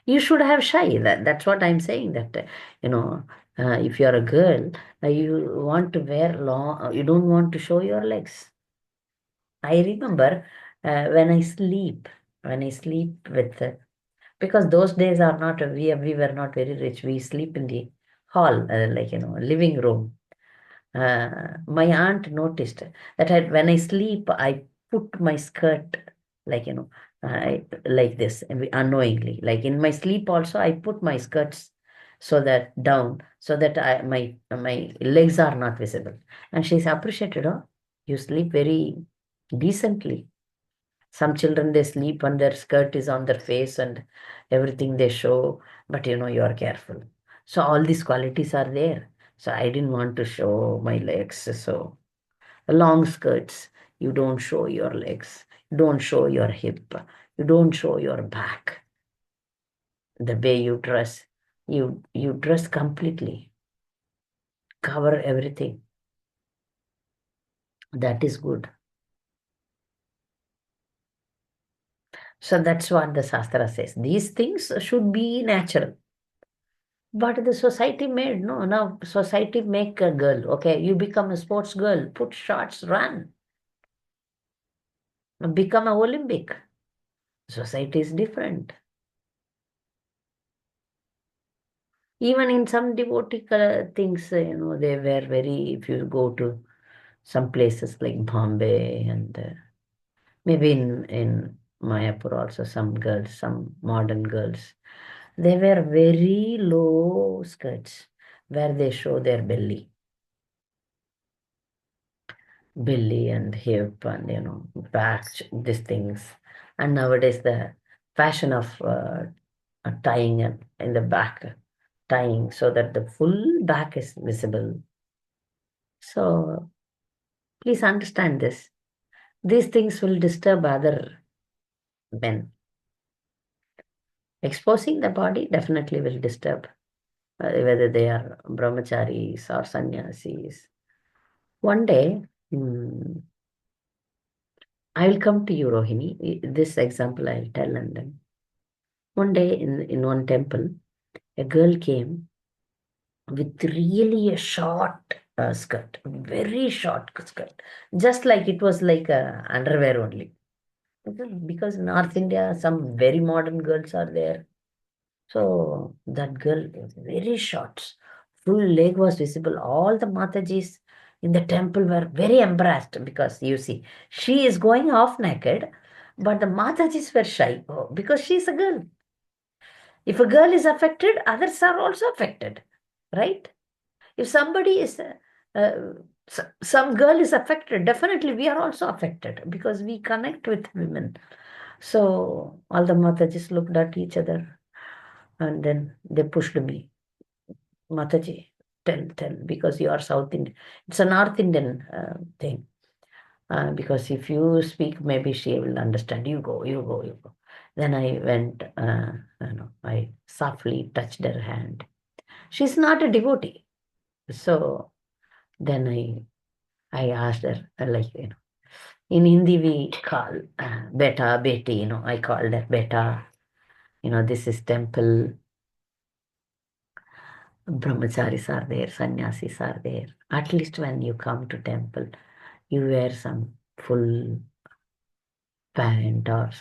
You should have shy. That's what I'm saying. That if you are a girl, you want to wear long. You don't want to show your legs. I remember when I sleep. When I sleep with because those days are not we were not very rich. We sleep in the hall, like living room. My aunt noticed that when I sleep, I put my skirt like like this unknowingly. Like in my sleep also, I put my skirts so that down so that my legs are not visible. And she's appreciated. Oh, you sleep very decently. Some children they sleep and their skirt is on their face and everything they show, but you are careful. So all these qualities are there. So I didn't want to show my legs. So long skirts, you don't show your legs, you don't show your hip, you don't show your back. The way you dress, You dress completely, cover everything. That is good. So that's what the Shastra says. These things should be natural. But the society made, no, now society make a girl, okay, you become a sports girl, put shorts, run, become a Olympic. Society is different. Even in some devotee things, they were very, if you go to some places like Bombay and maybe in Mayapur also, some girls, some modern girls, they wear very low skirts where they show their belly and hip and back, these things. And nowadays the fashion of tying in the back, tying so that the full back is visible. So please understand this. These things will disturb other men. Exposing the body definitely will disturb, whether they are brahmacharis or sannyasis. One day, I will come to you, Rohini. This example I'll tell, and then one day in one temple, a girl came with really a short skirt, very short skirt, just like it was like underwear only. Because North India, some very modern girls are there. So that girl was very short, full leg was visible. All the Matajis in the temple were very embarrassed because you see, she is going off naked, but the Matajis were shy because she's a girl. If a girl is affected, others are also affected, right? If somebody is, some girl is affected, definitely we are also affected because we connect with women. So all the Matajis looked at each other and then they pushed me. Mataji, tell, because you are South Indian. It's a North Indian thing. Because if you speak, maybe she will understand. You go, you go, you go. Then I went, I softly touched her hand. She's not a devotee. So then I asked her, like, in Hindi we call beta, beti, I called her beta. This is temple. Brahmacharis are there, sannyasis are there. At least when you come to temple, you wear some full pant or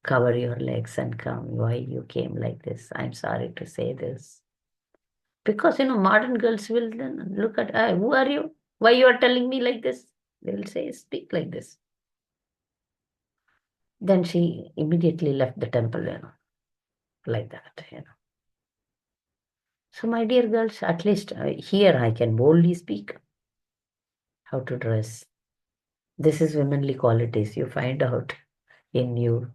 cover your legs and come. Why you came like this? I'm sorry to say this. Because, modern girls will then look at, who are you? Why you are telling me like this? They'll say, speak like this. Then she immediately left the temple, like that. So, my dear girls, at least here I can boldly speak how to dress. This is womanly qualities you find out in you.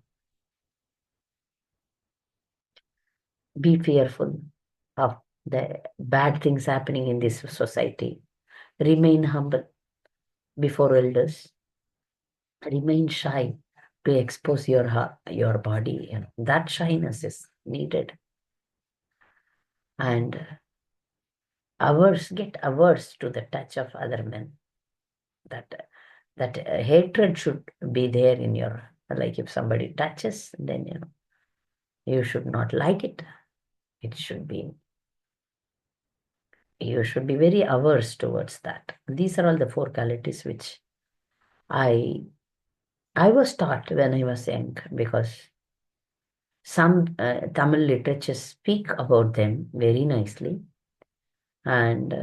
Be fearful of the bad things happening in this society. Remain humble before elders. Remain shy to expose your body. That shyness is needed. And get averse to the touch of other men. That hatred should be there in your, like if somebody touches, then you should not like it. It should be, you should be very averse towards that. These are all the four qualities which I was taught when I was young, because some Tamil literatures speak about them very nicely. And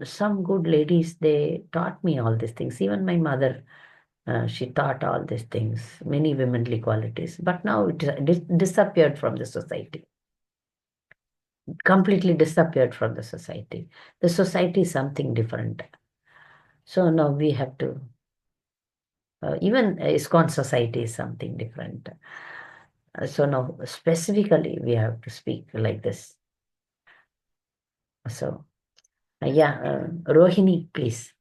some good ladies, they taught me all these things. Even my mother, she taught all these things, many womanly qualities. But now it disappeared from the society, completely disappeared from the society. The society is something different. So now we have to, even ISKCON society is something different. So now specifically we have to speak like this. So, Rohini, please.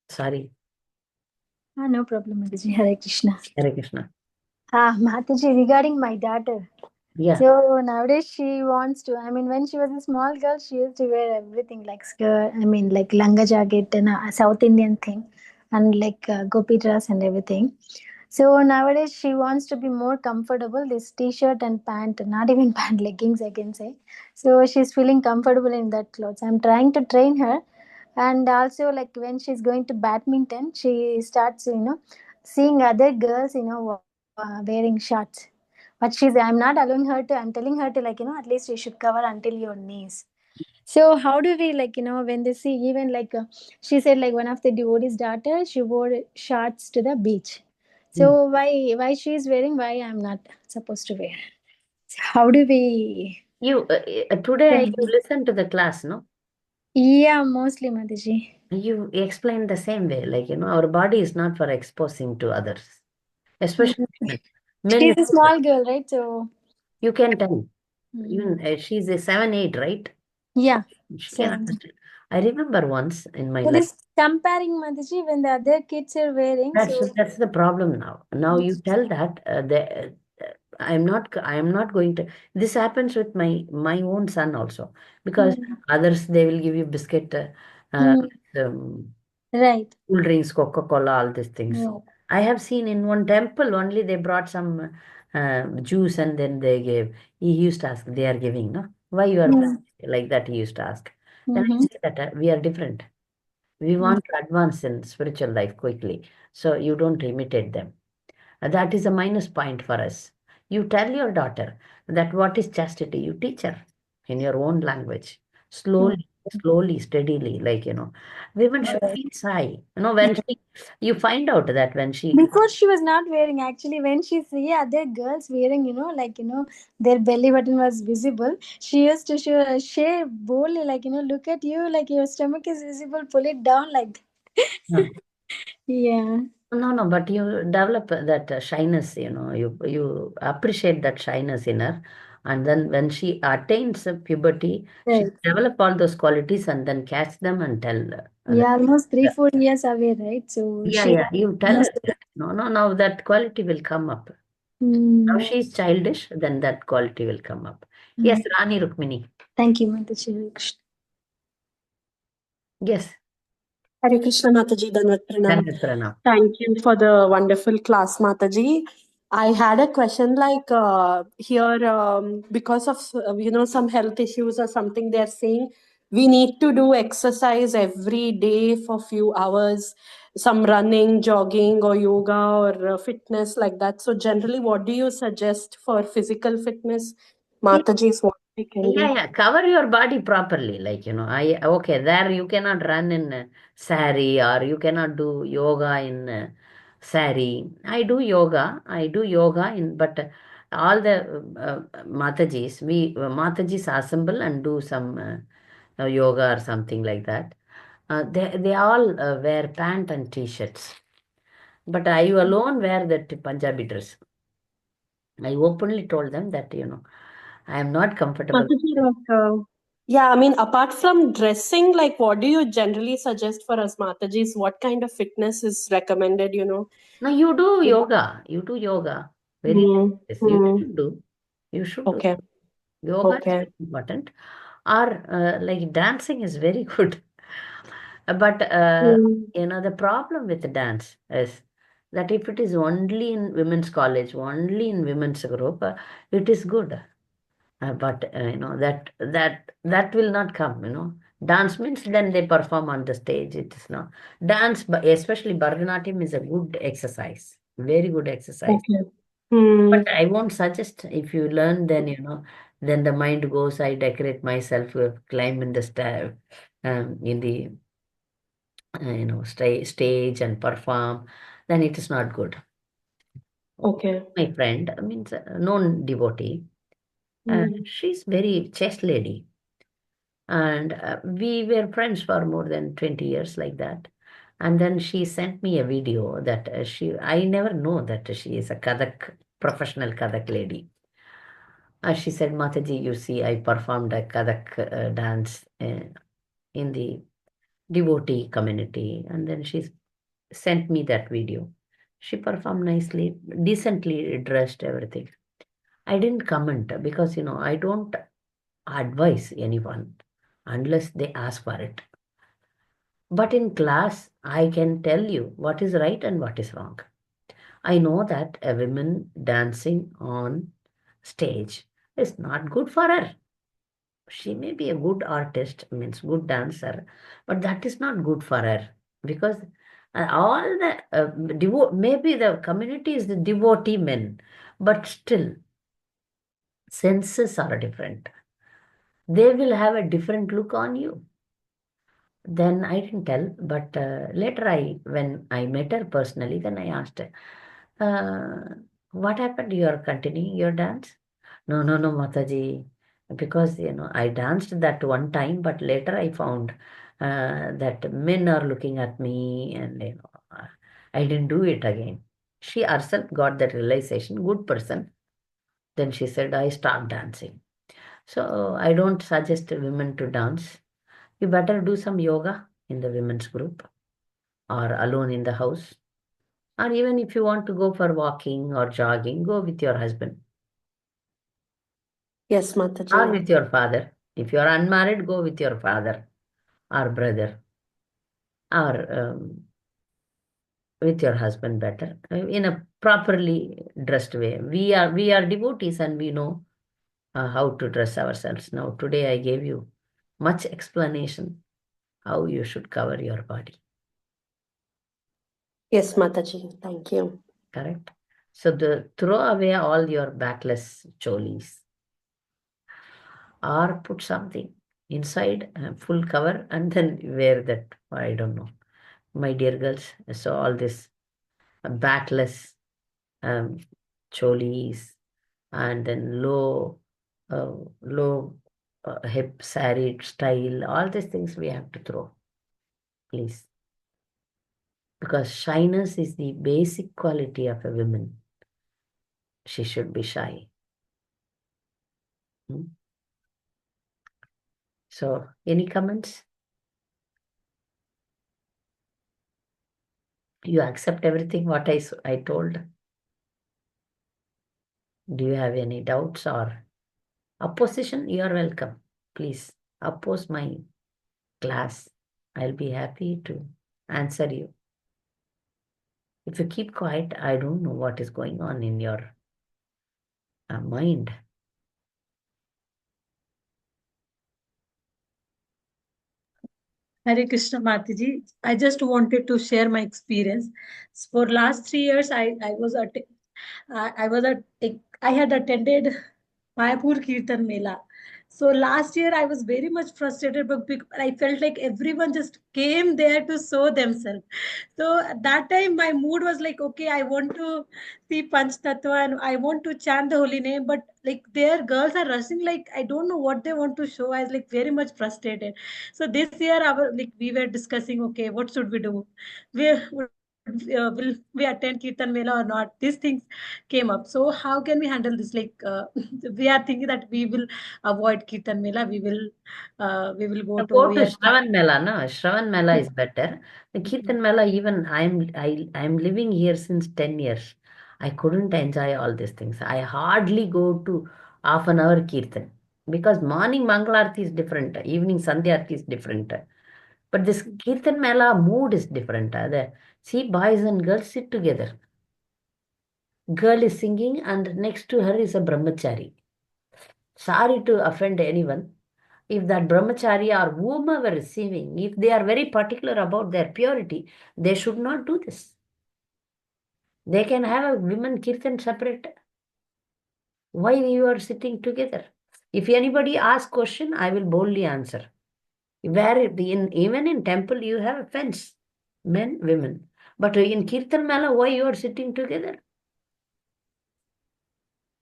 Sorry. No problem, Mataji. Hare Krishna. Hare Krishna. Mataji, regarding my daughter, Yeah. So nowadays she wants to. I mean, when she was a small girl, she used to wear everything like skirt. I mean, like langa jacket and a South Indian thing, and like gopi dress and everything. So nowadays she wants to be more comfortable. This t-shirt and pant, not even pant, leggings I can say. So she's feeling comfortable in that clothes. I'm trying to train her, and also like when she's going to badminton, she starts seeing other girls wearing shorts. But I'm not allowing her to. I'm telling her to at least you should cover until your knees. So how do we when they see even she said like one of the devotee's daughter, she wore shorts to the beach. Mm. So why she is wearing, why I'm not supposed to wear? So how do we Today train you her? listen to the class, no? Yeah, mostly Mataji. You explain the same way, like, our body is not for exposing to others, especially Mm. men. Men, She's a small girl, right? So you can tell. mm, Even she's a 7, 8, right? yeah. She can So understand. I remember once in my that life. is comparing Mataji when the other kids are wearing. So That's the problem now. Now you tell that I am not going to. This happens with my own son also, because mm, others they will give you biscuit, uh, mm, um, right. cool drinks, Coca-Cola, all these things. Yeah. I have seen in one temple only they brought some juice and then they gave. He used to ask, they are giving, no? Why you are Mm, like that? He used to ask. Then I mm-hmm. say that we are different. We Mm, want to advance in spiritual life quickly. So you don't imitate them. That is a minus point for us. You tell your daughter that what is chastity. You teach her in your own language. mm. Slowly, slowly, steadily, women should feel shy. When you find out that when she, Before she was not wearing, actually when she see other girls wearing their belly button was visible, she used to share boldly look at you, like your stomach is visible, pull it down like no, that. Yeah, no, but you develop that shyness, you appreciate that shyness in her. And then when she attains puberty, she right. develop all those qualities and then catch them and tell. Yeah, almost 3 4 years away, right? So Yeah, she yeah. You tell her most that. No, no, now that quality will come up. Now mm, she's childish, then that quality will come up. Yes, mm. Rani Rukmini. Thank you, Mataji. Yes, Hare Krishna Mataji, Danvat Pranam. Dandat Pranam. Thank you for the wonderful class, Mataji. I had a question like here, because of some health issues or something, they're saying we need to do exercise every day for few hours, some running, jogging, or yoga or fitness like that. So generally, what do you suggest for physical fitness, Mataji? Is what we can Yeah, do. yeah. Cover your body properly. Okay, there you cannot run in sari or you cannot do yoga in sari. I do yoga but all the Matajis assemble and do some yoga or something like that. They all wear pant and t-shirts. But I alone wear that Punjabi dress. I openly told them that, I am not comfortable. Mataji, like, yeah, I mean, apart from dressing, like, what do you generally suggest for us, Matajis? What kind of fitness is recommended? No, you do yoga. You do yoga. Very Hmm. yes, you Hmm. should do. You should do. Okay. Yoga is Okay. very important. Or like dancing is very good. But Hmm. the problem with dance is that if it is only in women's college, only in women's group, it is good. But that will not come. Dance means then they perform on the stage. It is not dance, but especially Bharatanatyam is a good exercise, very good exercise. Okay. Hmm. But I won't suggest if you learn, then then the mind goes. I decorate myself, climb in the stair, in the stage and perform. Then it is not good. Okay. My friend, means known devotee, Hmm. she's very chaste lady. And we were friends for more than 20 years like that. And then she sent me a video that I never know that she is a Kathak, professional Kathak lady. She said, Mataji, you see, I performed a Kathak dance in the devotee community. And then she sent me that video. She performed nicely, decently dressed, everything. I didn't comment because, I don't advise anyone unless they ask for it. But in class, I can tell you what is right and what is wrong. I know that a woman dancing on stage is not good for her. She may be a good artist, means good dancer, but that is not good for her because all the maybe the community is the devotee men, but still senses are different. They will have a different look on you. Then I didn't tell, but later when I met her personally, then I asked her, what happened? You are continuing your dance? No, no, no, Mataji, because I danced that one time, but later I found that men are looking at me, and I didn't do it again. She herself got that realization. Good person. Then she said, I stopped dancing. So I don't suggest women to dance. You better do some yoga in the women's group or alone in the house. Or even if you want to go for walking or jogging, go with your husband Yes, or Mataji. with your father. If you are unmarried, go with your father or brother or with your husband better in a properly dressed way. We are devotees and we know how to dress ourselves. Now, today I gave you much explanation how you should cover your body. Yes, Mataji. Thank you. Correct? So throw away all your backless cholis or put something inside full cover and then wear that. I don't know. My dear girls, so all this backless um, cholis and then uh, low hip saree style, all these things we have to throw, please. Because shyness is the basic quality of a woman. She should be shy. Hmm? So, any comments? You accept everything what I told? Do you have any doubts or opposition? You are welcome. Please oppose my class. I'll be happy to answer you. If you keep quiet, I don't know what is going on in your mind. Hare Krishna Mataji. I just wanted to share my experience. For last 3 years, I was at I had attended Mayapur Kirtan Mela. So last year I was very much frustrated, but I felt like everyone just came there to show themselves. So at that time my mood was like, okay, I want to see Panch Tattva and I want to chant the holy name, but like their girls are rushing, like I don't know what they want to show. I was like very much frustrated. So this year, we were discussing, okay, what should we do? Will we attend Kirtan Mela or not? These things came up. So how can we handle this? We are thinking that we will avoid Kirtan Mela. We will go to Go to where. Shravan Mela, no? Shravan Mela is better. The Kirtan Mela, even I'm living here since 10 years. I couldn't enjoy all these things. I hardly go to half an hour Kirtan because morning Mangalarti is different, evening Sandhyarti is different. But this Kirtan Mela mood is different. See, boys and girls sit together. Girl is singing and next to her is a brahmachari. Sorry to offend anyone. If that brahmachari or whomever receiving, if they are very particular about their purity, they should not do this. They can have a women kirtan separate. Why you are sitting together? If anybody asks question, I will boldly answer. Even in temple you have a fence, men, women. But in kirtan mela, why you are sitting together?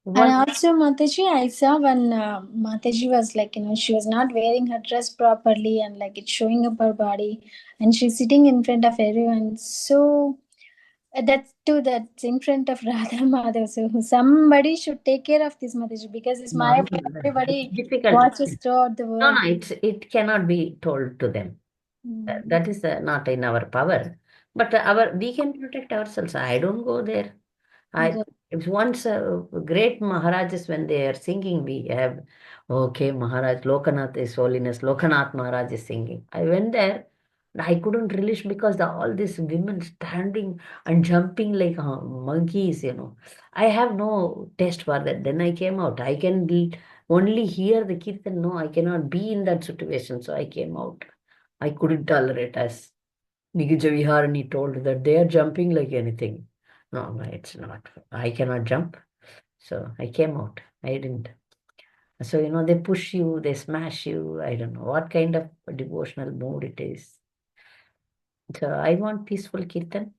And One also, Mataji, I saw when Mataji was like, she was not wearing her dress properly and like it's showing up her body and she's sitting in front of everyone. So that's in front of Radha Madhav. So somebody should take care of this Mataji because this no, no, Mayapur, it's everybody difficult. watches throughout the No, world. no, it cannot be told to them. That is not in our power. But we can protect ourselves. I don't go there. I it's once great Maharajas when they are singing, we have okay Maharaj Lokanath is holiness, Lokanath Maharaj is singing. I went there, and I couldn't relish because all these women standing and jumping like monkeys, I have no taste for that. Then I came out. I can only hear the kirtan. No, I cannot be in that situation. So I came out. I couldn't tolerate as Nigija Viharani told that they are jumping like anything. No, it's not. I cannot jump. So I came out. I didn't. So, they push you, they smash you. I don't know what kind of devotional mood it is. So I want peaceful kirtan.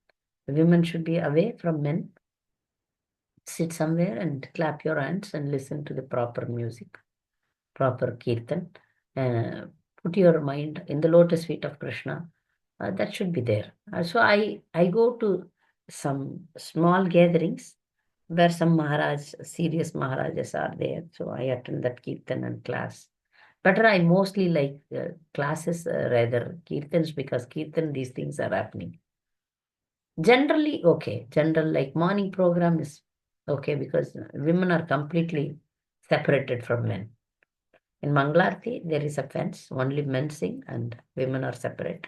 Women should be away from men. Sit somewhere and clap your hands and listen to the proper music, proper kirtan. Put your mind in the lotus feet of Krishna. That should be there. So I go to some small gatherings where some serious Maharajas are there. So I attend that kirtan and class. But I mostly like classes rather kirtans because kirtan, these things are happening. Generally, okay. General like morning program is okay because women are completely separated from men. In Mangalarti, there is a fence, only men sing and women are separate.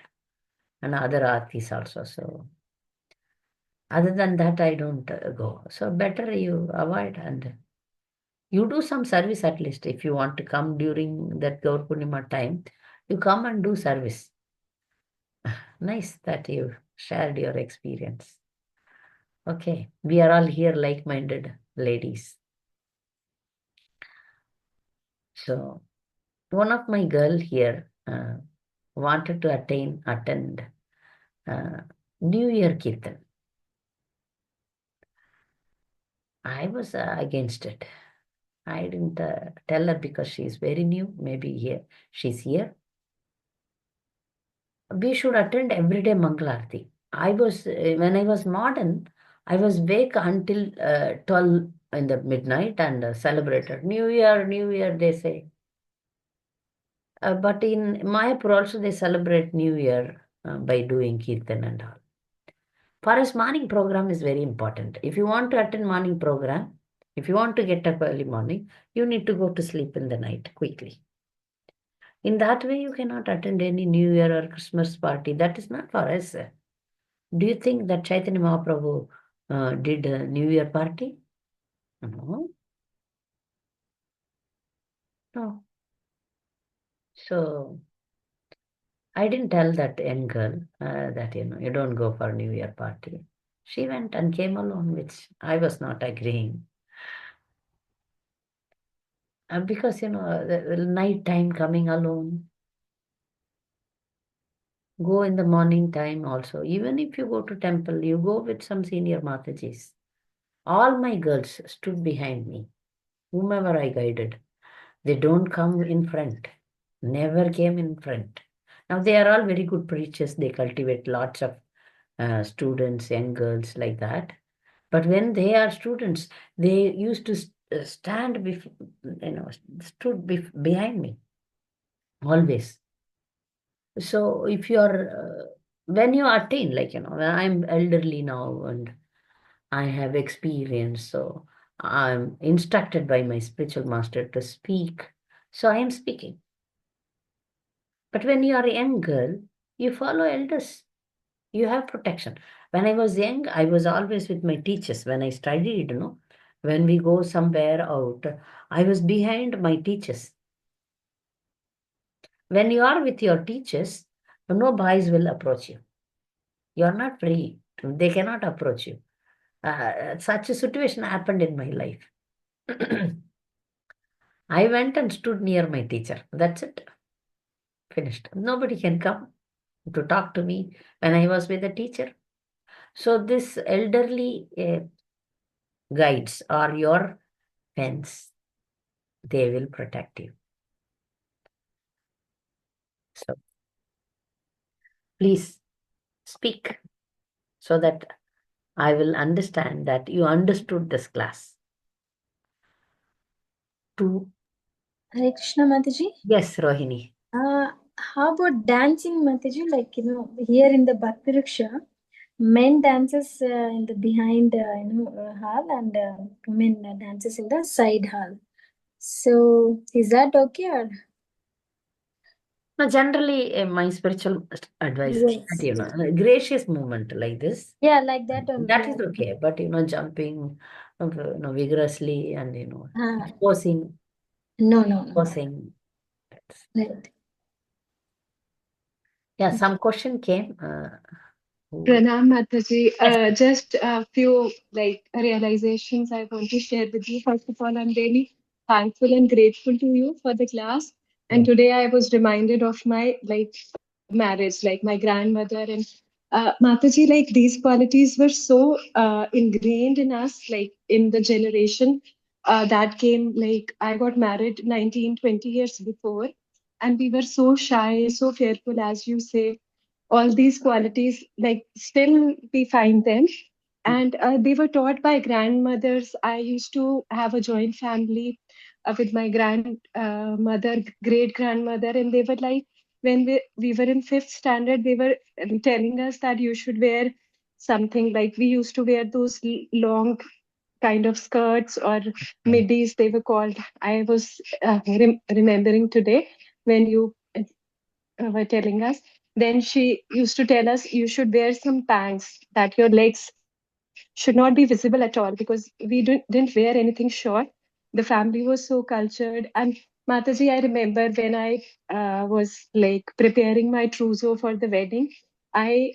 And other artis also. So other than that, I don't go. So better you avoid and you do some service at least. If you want to come during that Gaur Purnima time, you come and do service. Nice that you shared your experience. Okay, we are all here like-minded ladies. So one of my girl here wanted to attend New Year Kirtan. I was against it. I didn't tell her because she's very new. Maybe she's here. We should attend every day Mangalarti. When I was modern, I was wake until 12 in the midnight and celebrated New Year, they say. But in Mayapur also they celebrate New Year by doing Kirtan and all. For us, morning program is very important. If you want to attend morning program, if you want to get up early morning, you need to go to sleep in the night quickly. In that way, you cannot attend any New Year or Christmas party. That is not for us. Do you think that Chaitanya Mahaprabhu did a New Year party? No. No. So I didn't tell that young girl that, you don't go for New Year party. She went and came alone, which I was not agreeing. Because, the night time coming alone, go in the morning time also. Even if you go to temple, you go with some senior Matajis. All my girls stood behind me, whomever I guided. They don't come in front, never came in front. Now they are all very good preachers. They cultivate lots of students, young girls like that. But when they are students, they used to stand behind me always. So if you are, when you attain, when I'm elderly now and I have experience, so I'm instructed by my spiritual master to speak. So I am speaking. But when you are a young girl, you follow elders. You have protection. When I was young, I was always with my teachers. When I studied, when we go somewhere out, I was behind my teachers. When you are with your teachers, no boys will approach you. You are not free. They cannot approach you. Such a situation happened in my life. I went and stood near my teacher. That's it. Finished. Nobody can come to talk to me when I was with the teacher. So this elderly guides are your fence. They will protect you. So please speak so that I will understand that you understood this class. Hare Krishna Mataji. Yes, Rohini. How about dancing, Mataji? Like, here in the Bhakti Riksha, Men dances in the behind, hall, and women dances in the side hall. So is that okay or? No, generally, my spiritual advice is that, Yes. a gracious movement like this, Yeah, like that only. that Yeah. is okay. But, jumping, vigorously and, Ah, posing, no, no, no. posing. Right. Yeah, some question came. Who- Pranam Mataji, Yes. just a few like realizations I want to share with you. First of all, I'm really thankful and grateful to you for the class. And Yeah. today I was reminded of my marriage, like my grandmother and Mataji, like these qualities were so ingrained in us, like in the generation that came, like I got married 19, 20 years before, and we were so shy, so fearful, as you say, all these qualities, like still we find them. And they were taught by grandmothers. I used to have a joint family with my grandmother, great grandmother, and they were like, when we were in fifth standard, they were telling us that you should wear something, like we used to wear those long kind of skirts or middies, they were called. I was remembering today when you were telling us. Then she used to tell us you should wear some pants, that your legs should not be visible at all, because we didn't wear anything short. The family was so cultured. And Mataji, I remember when I was like preparing my trousseau for the wedding, I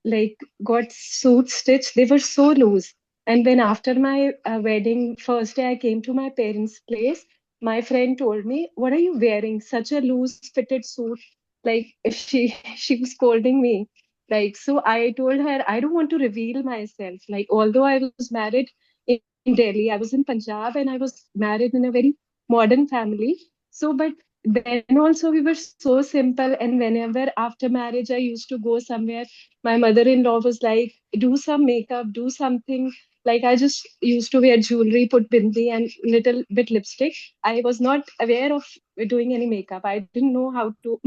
like got suits stitched. They were so loose. And when after my wedding, first day I came to my parents' place, my friend told me, "What are you wearing? Such a loose fitted suit." Like she was scolding me. Like, so I told her I don't want to reveal myself. Like, although I was married in Delhi, I was in Punjab, and I was married in a very modern family. So, but then also we were so simple. And whenever after marriage I used to go somewhere, my mother-in-law was like, "Do some makeup, do something." Like, I just used to wear jewelry, put bindi and little bit lipstick. I was not aware of doing any makeup. I didn't know how to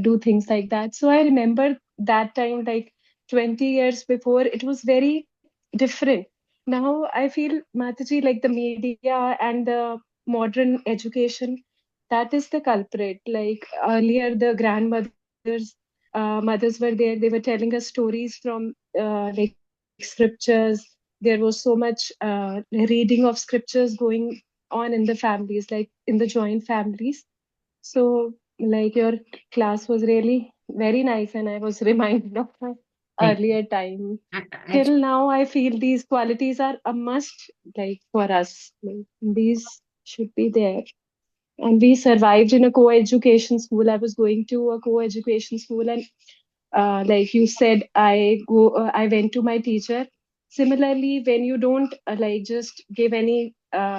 do things like that. So I remember that time, like 20 years before, it was very different. Now I feel, Mataji, like the media and the modern education, that is the culprit. Like earlier, the grandmothers, mothers were there. They were telling us stories from like scriptures. There was so much reading of scriptures going on in the families, like in the joint families. So, like, your class was really very nice, and I was reminded of my Thank you. earlier time. Till Actually, now, I feel these qualities are a must, like, for us. Like, these should be there. And we survived in a co-education school. I was going to a co-education school, and like you said, I went to my teacher. Similarly, when you don't just give any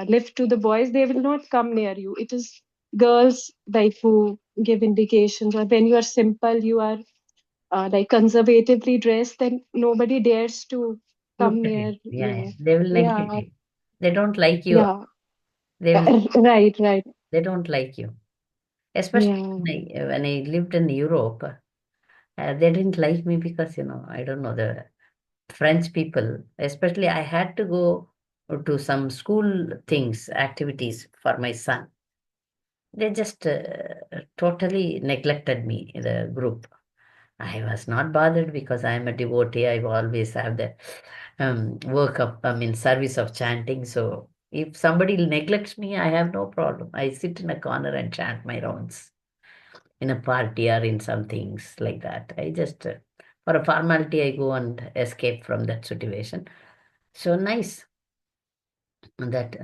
lift to the boys, they will not come near you. It is girls like who give indications. Or when you are simple, you are like conservatively dressed, then nobody dares to look come at near it. Yeah, you. they will neglect Yeah, you. They don't like you. yeah. They will. Right, right. They don't like you. Especially Yeah. when I lived in Europe, they didn't like me because, I don't know, the French people, especially I had to go to some school things, activities for my son. They just totally neglected me in the group. I was not bothered because I am a devotee. I always have the work of, service of chanting. So if somebody neglects me, I have no problem. I sit in a corner and chant my rounds in a party or in some things like that. I just, for a formality, I go and escape from that situation. So nice that,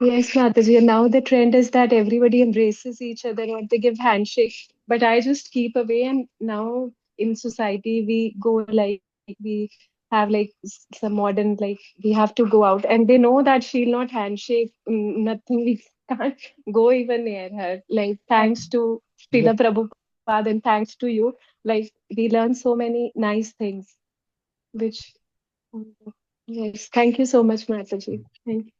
Yes, Mataji. And now the trend is that everybody embraces each other or they give handshake. But I just keep away. And now in society, we go like we have like some modern, like we have to go out. And they know that she'll not handshake, nothing. We can't go even near her. Like, thanks to yeah. Srila Prabhupada and thanks to you, like we learn so many nice things, which, yes, thank you so much, Mataji. Thank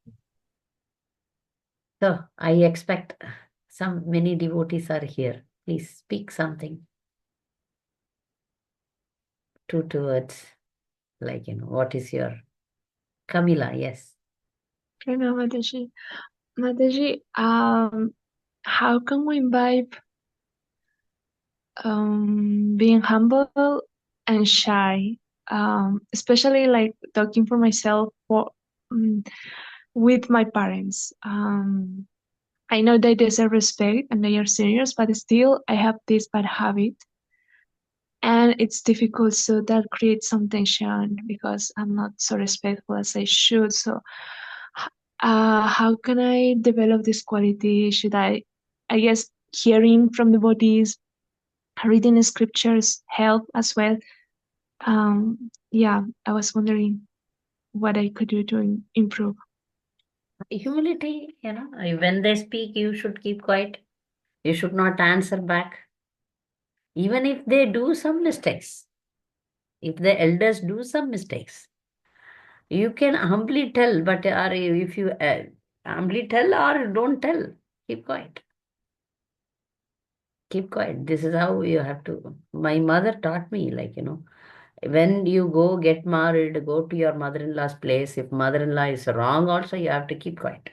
So I expect some many devotees are here. Please speak something two words, like, what is your... Kamila, yes. Hello, Mataji. Mataji, how can we imbibe being humble and shy, especially like talking for myself um, with my parents? I know they deserve respect and they are serious, but still I have this bad habit, and it's difficult. So that creates some tension because I'm not so respectful as I should. So, how can I develop this quality? Should I guess, hearing from the bodies, reading the scriptures help as well. Yeah, I was wondering what I could do to improve. Humility, when they speak, you should keep quiet. You should not answer back. Even if they do some mistakes, if the elders do some mistakes, you can humbly tell, but if you humbly tell or don't tell, keep quiet. Keep quiet. This is how you have to. My mother taught me, like, when you go get married, go to your mother-in-law's place. If mother-in-law is wrong, also you have to keep quiet.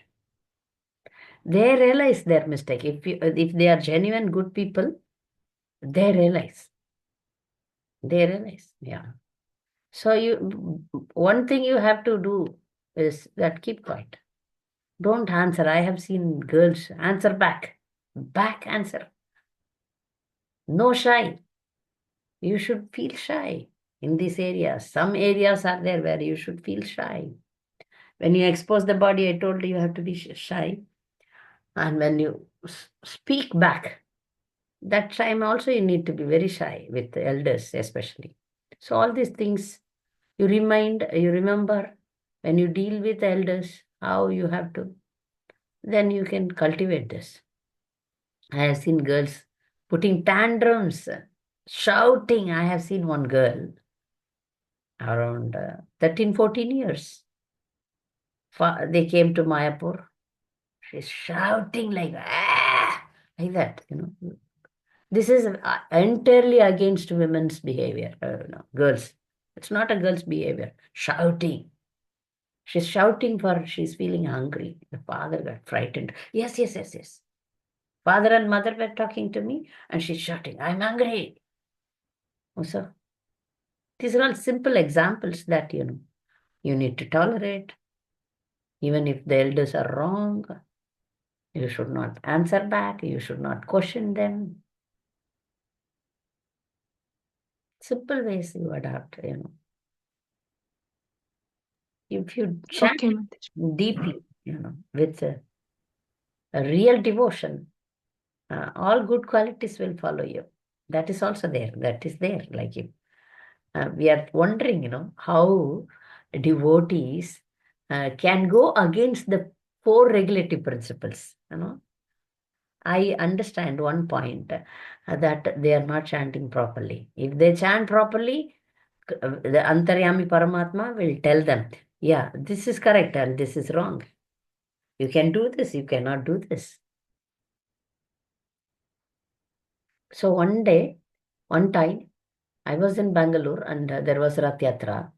They realize their mistake. If they are genuine good people, they realize. They realize, yeah. So one thing you have to do is that keep quiet. Don't answer. I have seen girls answer back. Back answer. No shy. You should feel shy in these areas. Some areas are there where you should feel shy. When you expose the body, I told you have to be shy. And when you speak back, that time also you need to be very shy with the elders, especially. So all these things you remember when you deal with elders, how you have to, then you can cultivate this. I have seen girls putting tantrums, shouting. I have seen one girl around 13, 14 years. They came to Mayapur. She's shouting like that, This is entirely against women's behavior, no, girls. It's not a girl's behavior. Shouting. She's shouting she's feeling hungry. The father got frightened. Yes, yes, yes, yes. Father and mother were talking to me and she's shouting, I'm hungry. So these are all simple examples that, you need to tolerate. Even if the elders are wrong, you should not answer back. You should not question them. Simple ways you adapt, If you chant Okay, Mataji. deeply, with a real devotion, all good qualities will follow you. That is also there. That is there. Like if we are wondering, how devotees can go against the four regulative principles. I understand one point that they are not chanting properly. If they chant properly, the Antaryami Paramatma will tell them, yeah, this is correct and this is wrong. You can do this, you cannot do this. So one time, I was in Bangalore and there was Rath Yatra.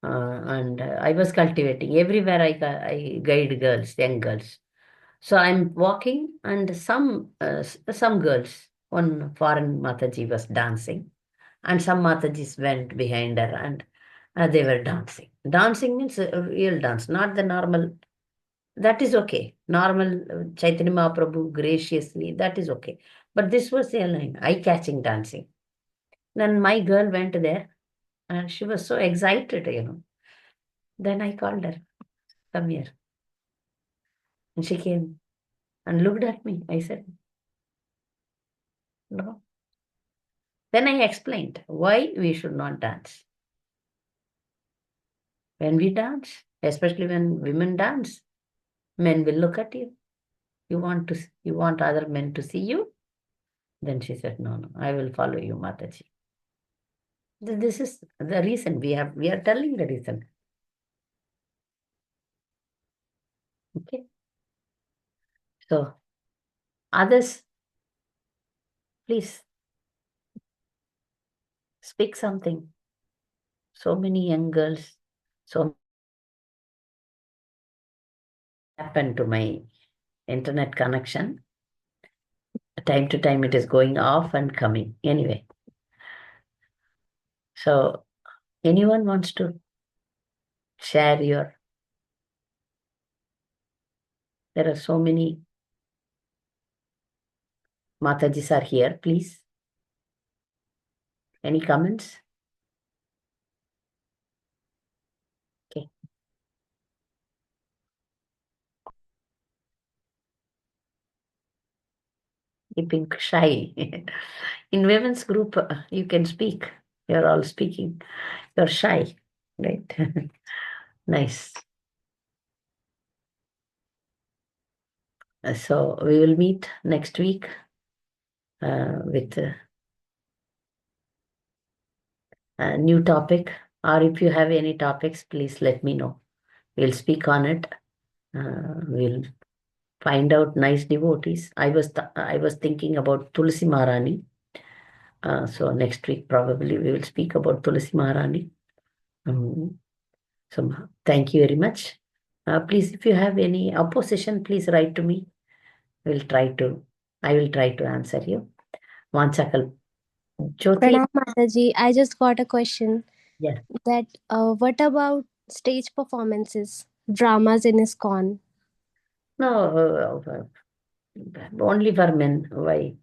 And I was cultivating. Everywhere I guide girls, young girls. So I'm walking and some girls, one foreign Mataji was dancing and some Matajis went behind her and they were dancing. Dancing means a real dance, not the normal. That is okay. Normal Chaitanya Mahaprabhu graciously, that is okay. But this was eye-catching dancing. Then my girl went there and she was so excited. Then I called her, come here. And she came and looked at me. I said, no. Then I explained why we should not dance. When we dance, especially when women dance, men will look at you. You want other men to see you? Then she said, no, no, I will follow you, Mataji. This is the reason we are telling the reason. Okay. So others, please speak something. so many young girls, so happened to my internet connection. Time to time it is going off and coming. Anyway, so anyone wants to share your, there are so many Matajis are here, please. Any comments? Okay. Keeping shy. In women's group, you can speak. You're all speaking. You're shy, right? Nice. So we will meet next week with a new topic. Or if you have any topics, please let me know. We'll speak on it. We'll find out nice devotees. I was thinking about Tulsi Maharani. So next week probably we will speak about Tulsi Maharani. So thank you very much. Please, if you have any opposition, please write to me. I will try to answer you. Vanchakal Jyoti. Pranam Mataji, I just got a question. Yeah. That what about stage performances, dramas in ISKCON? No, only for men. Why?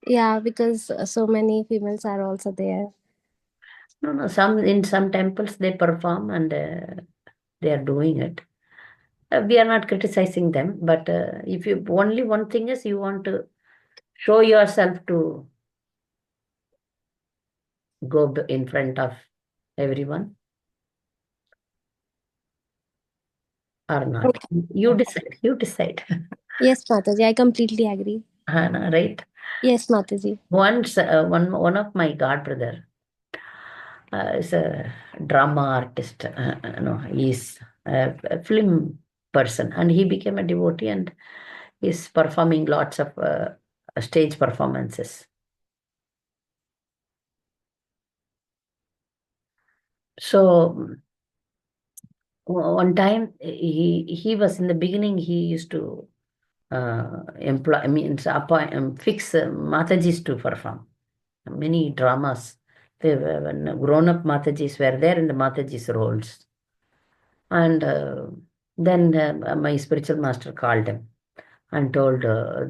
Yeah, because so many females are also there. No. In some temples they perform and they are doing it. We are not criticizing them, but if you only one thing is you want to show yourself to go in front of everyone or not. You decide. You decide. Yes, Mataji, I completely agree. Right? Yes, Mataji. Once one of my god brother is a drama artist. No, he's a film person, and he became a devotee and is performing lots of stage performances. So one time he was in the beginning, he used to employ, fix Matajis to perform many dramas. When grown-up Matajis were there in the Matajis roles. And then my spiritual master called him and told,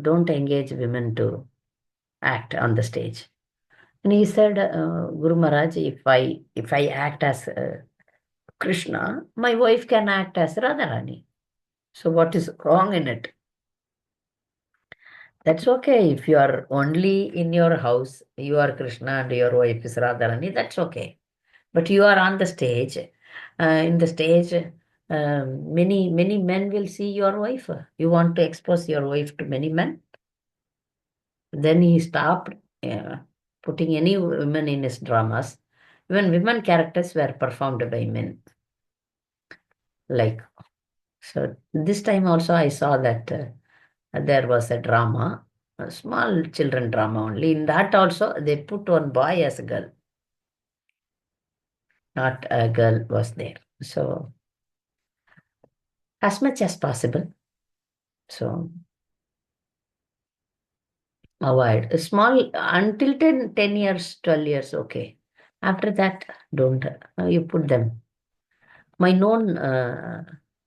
don't engage women to act on the stage. And he said, Guru Maharaj, if I act as Krishna, my wife can act as Radharani. So what is wrong in it? That's okay. If you are only in your house, you are Krishna and your wife is Radharani, that's okay. But you are on the stage. In the stage, many men will see your wife. You want to expose your wife to many men? Then he stopped putting any women in his dramas. Even women characters were performed by men. So this time also I saw that there was a drama, a small children drama only. In that also they put one boy as a girl. Not a girl was there. So as much as possible. So avoid. A small, until 10 years, 12 years, okay. After that, don't. You put them. In my known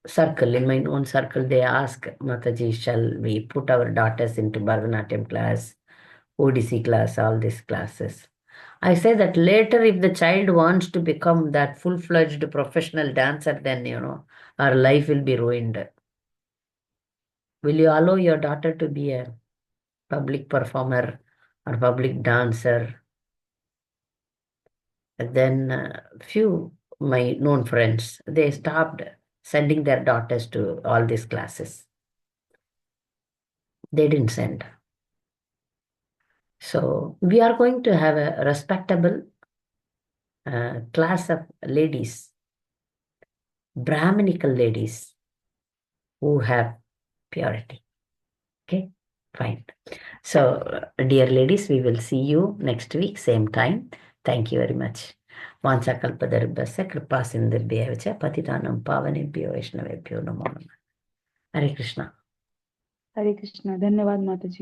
circle, they ask, Mataji, shall we put our daughters into Bharatanatyam class, ODC class, all these classes? I say that later, if the child wants to become that full-fledged professional dancer, then, our life will be ruined. Will you allow your daughter to be a public performer or public dancer? And then few my known friends, they stopped sending their daughters to all these classes. They didn't send. So we are going to have a respectable class of ladies, Brahminical ladies who have purity. Okay, fine. So dear ladies, we will see you next week, same time. Thank you very much. वाञ्छाकल्पतरुभ्यश्च कृपासिन्धुभ्यः च पतितानां पावनेभ्यो वैष्णवेभ्यो नमो नमः. हरे कृष्ण. हरे कृष्णा. धन्यवाद माताजी.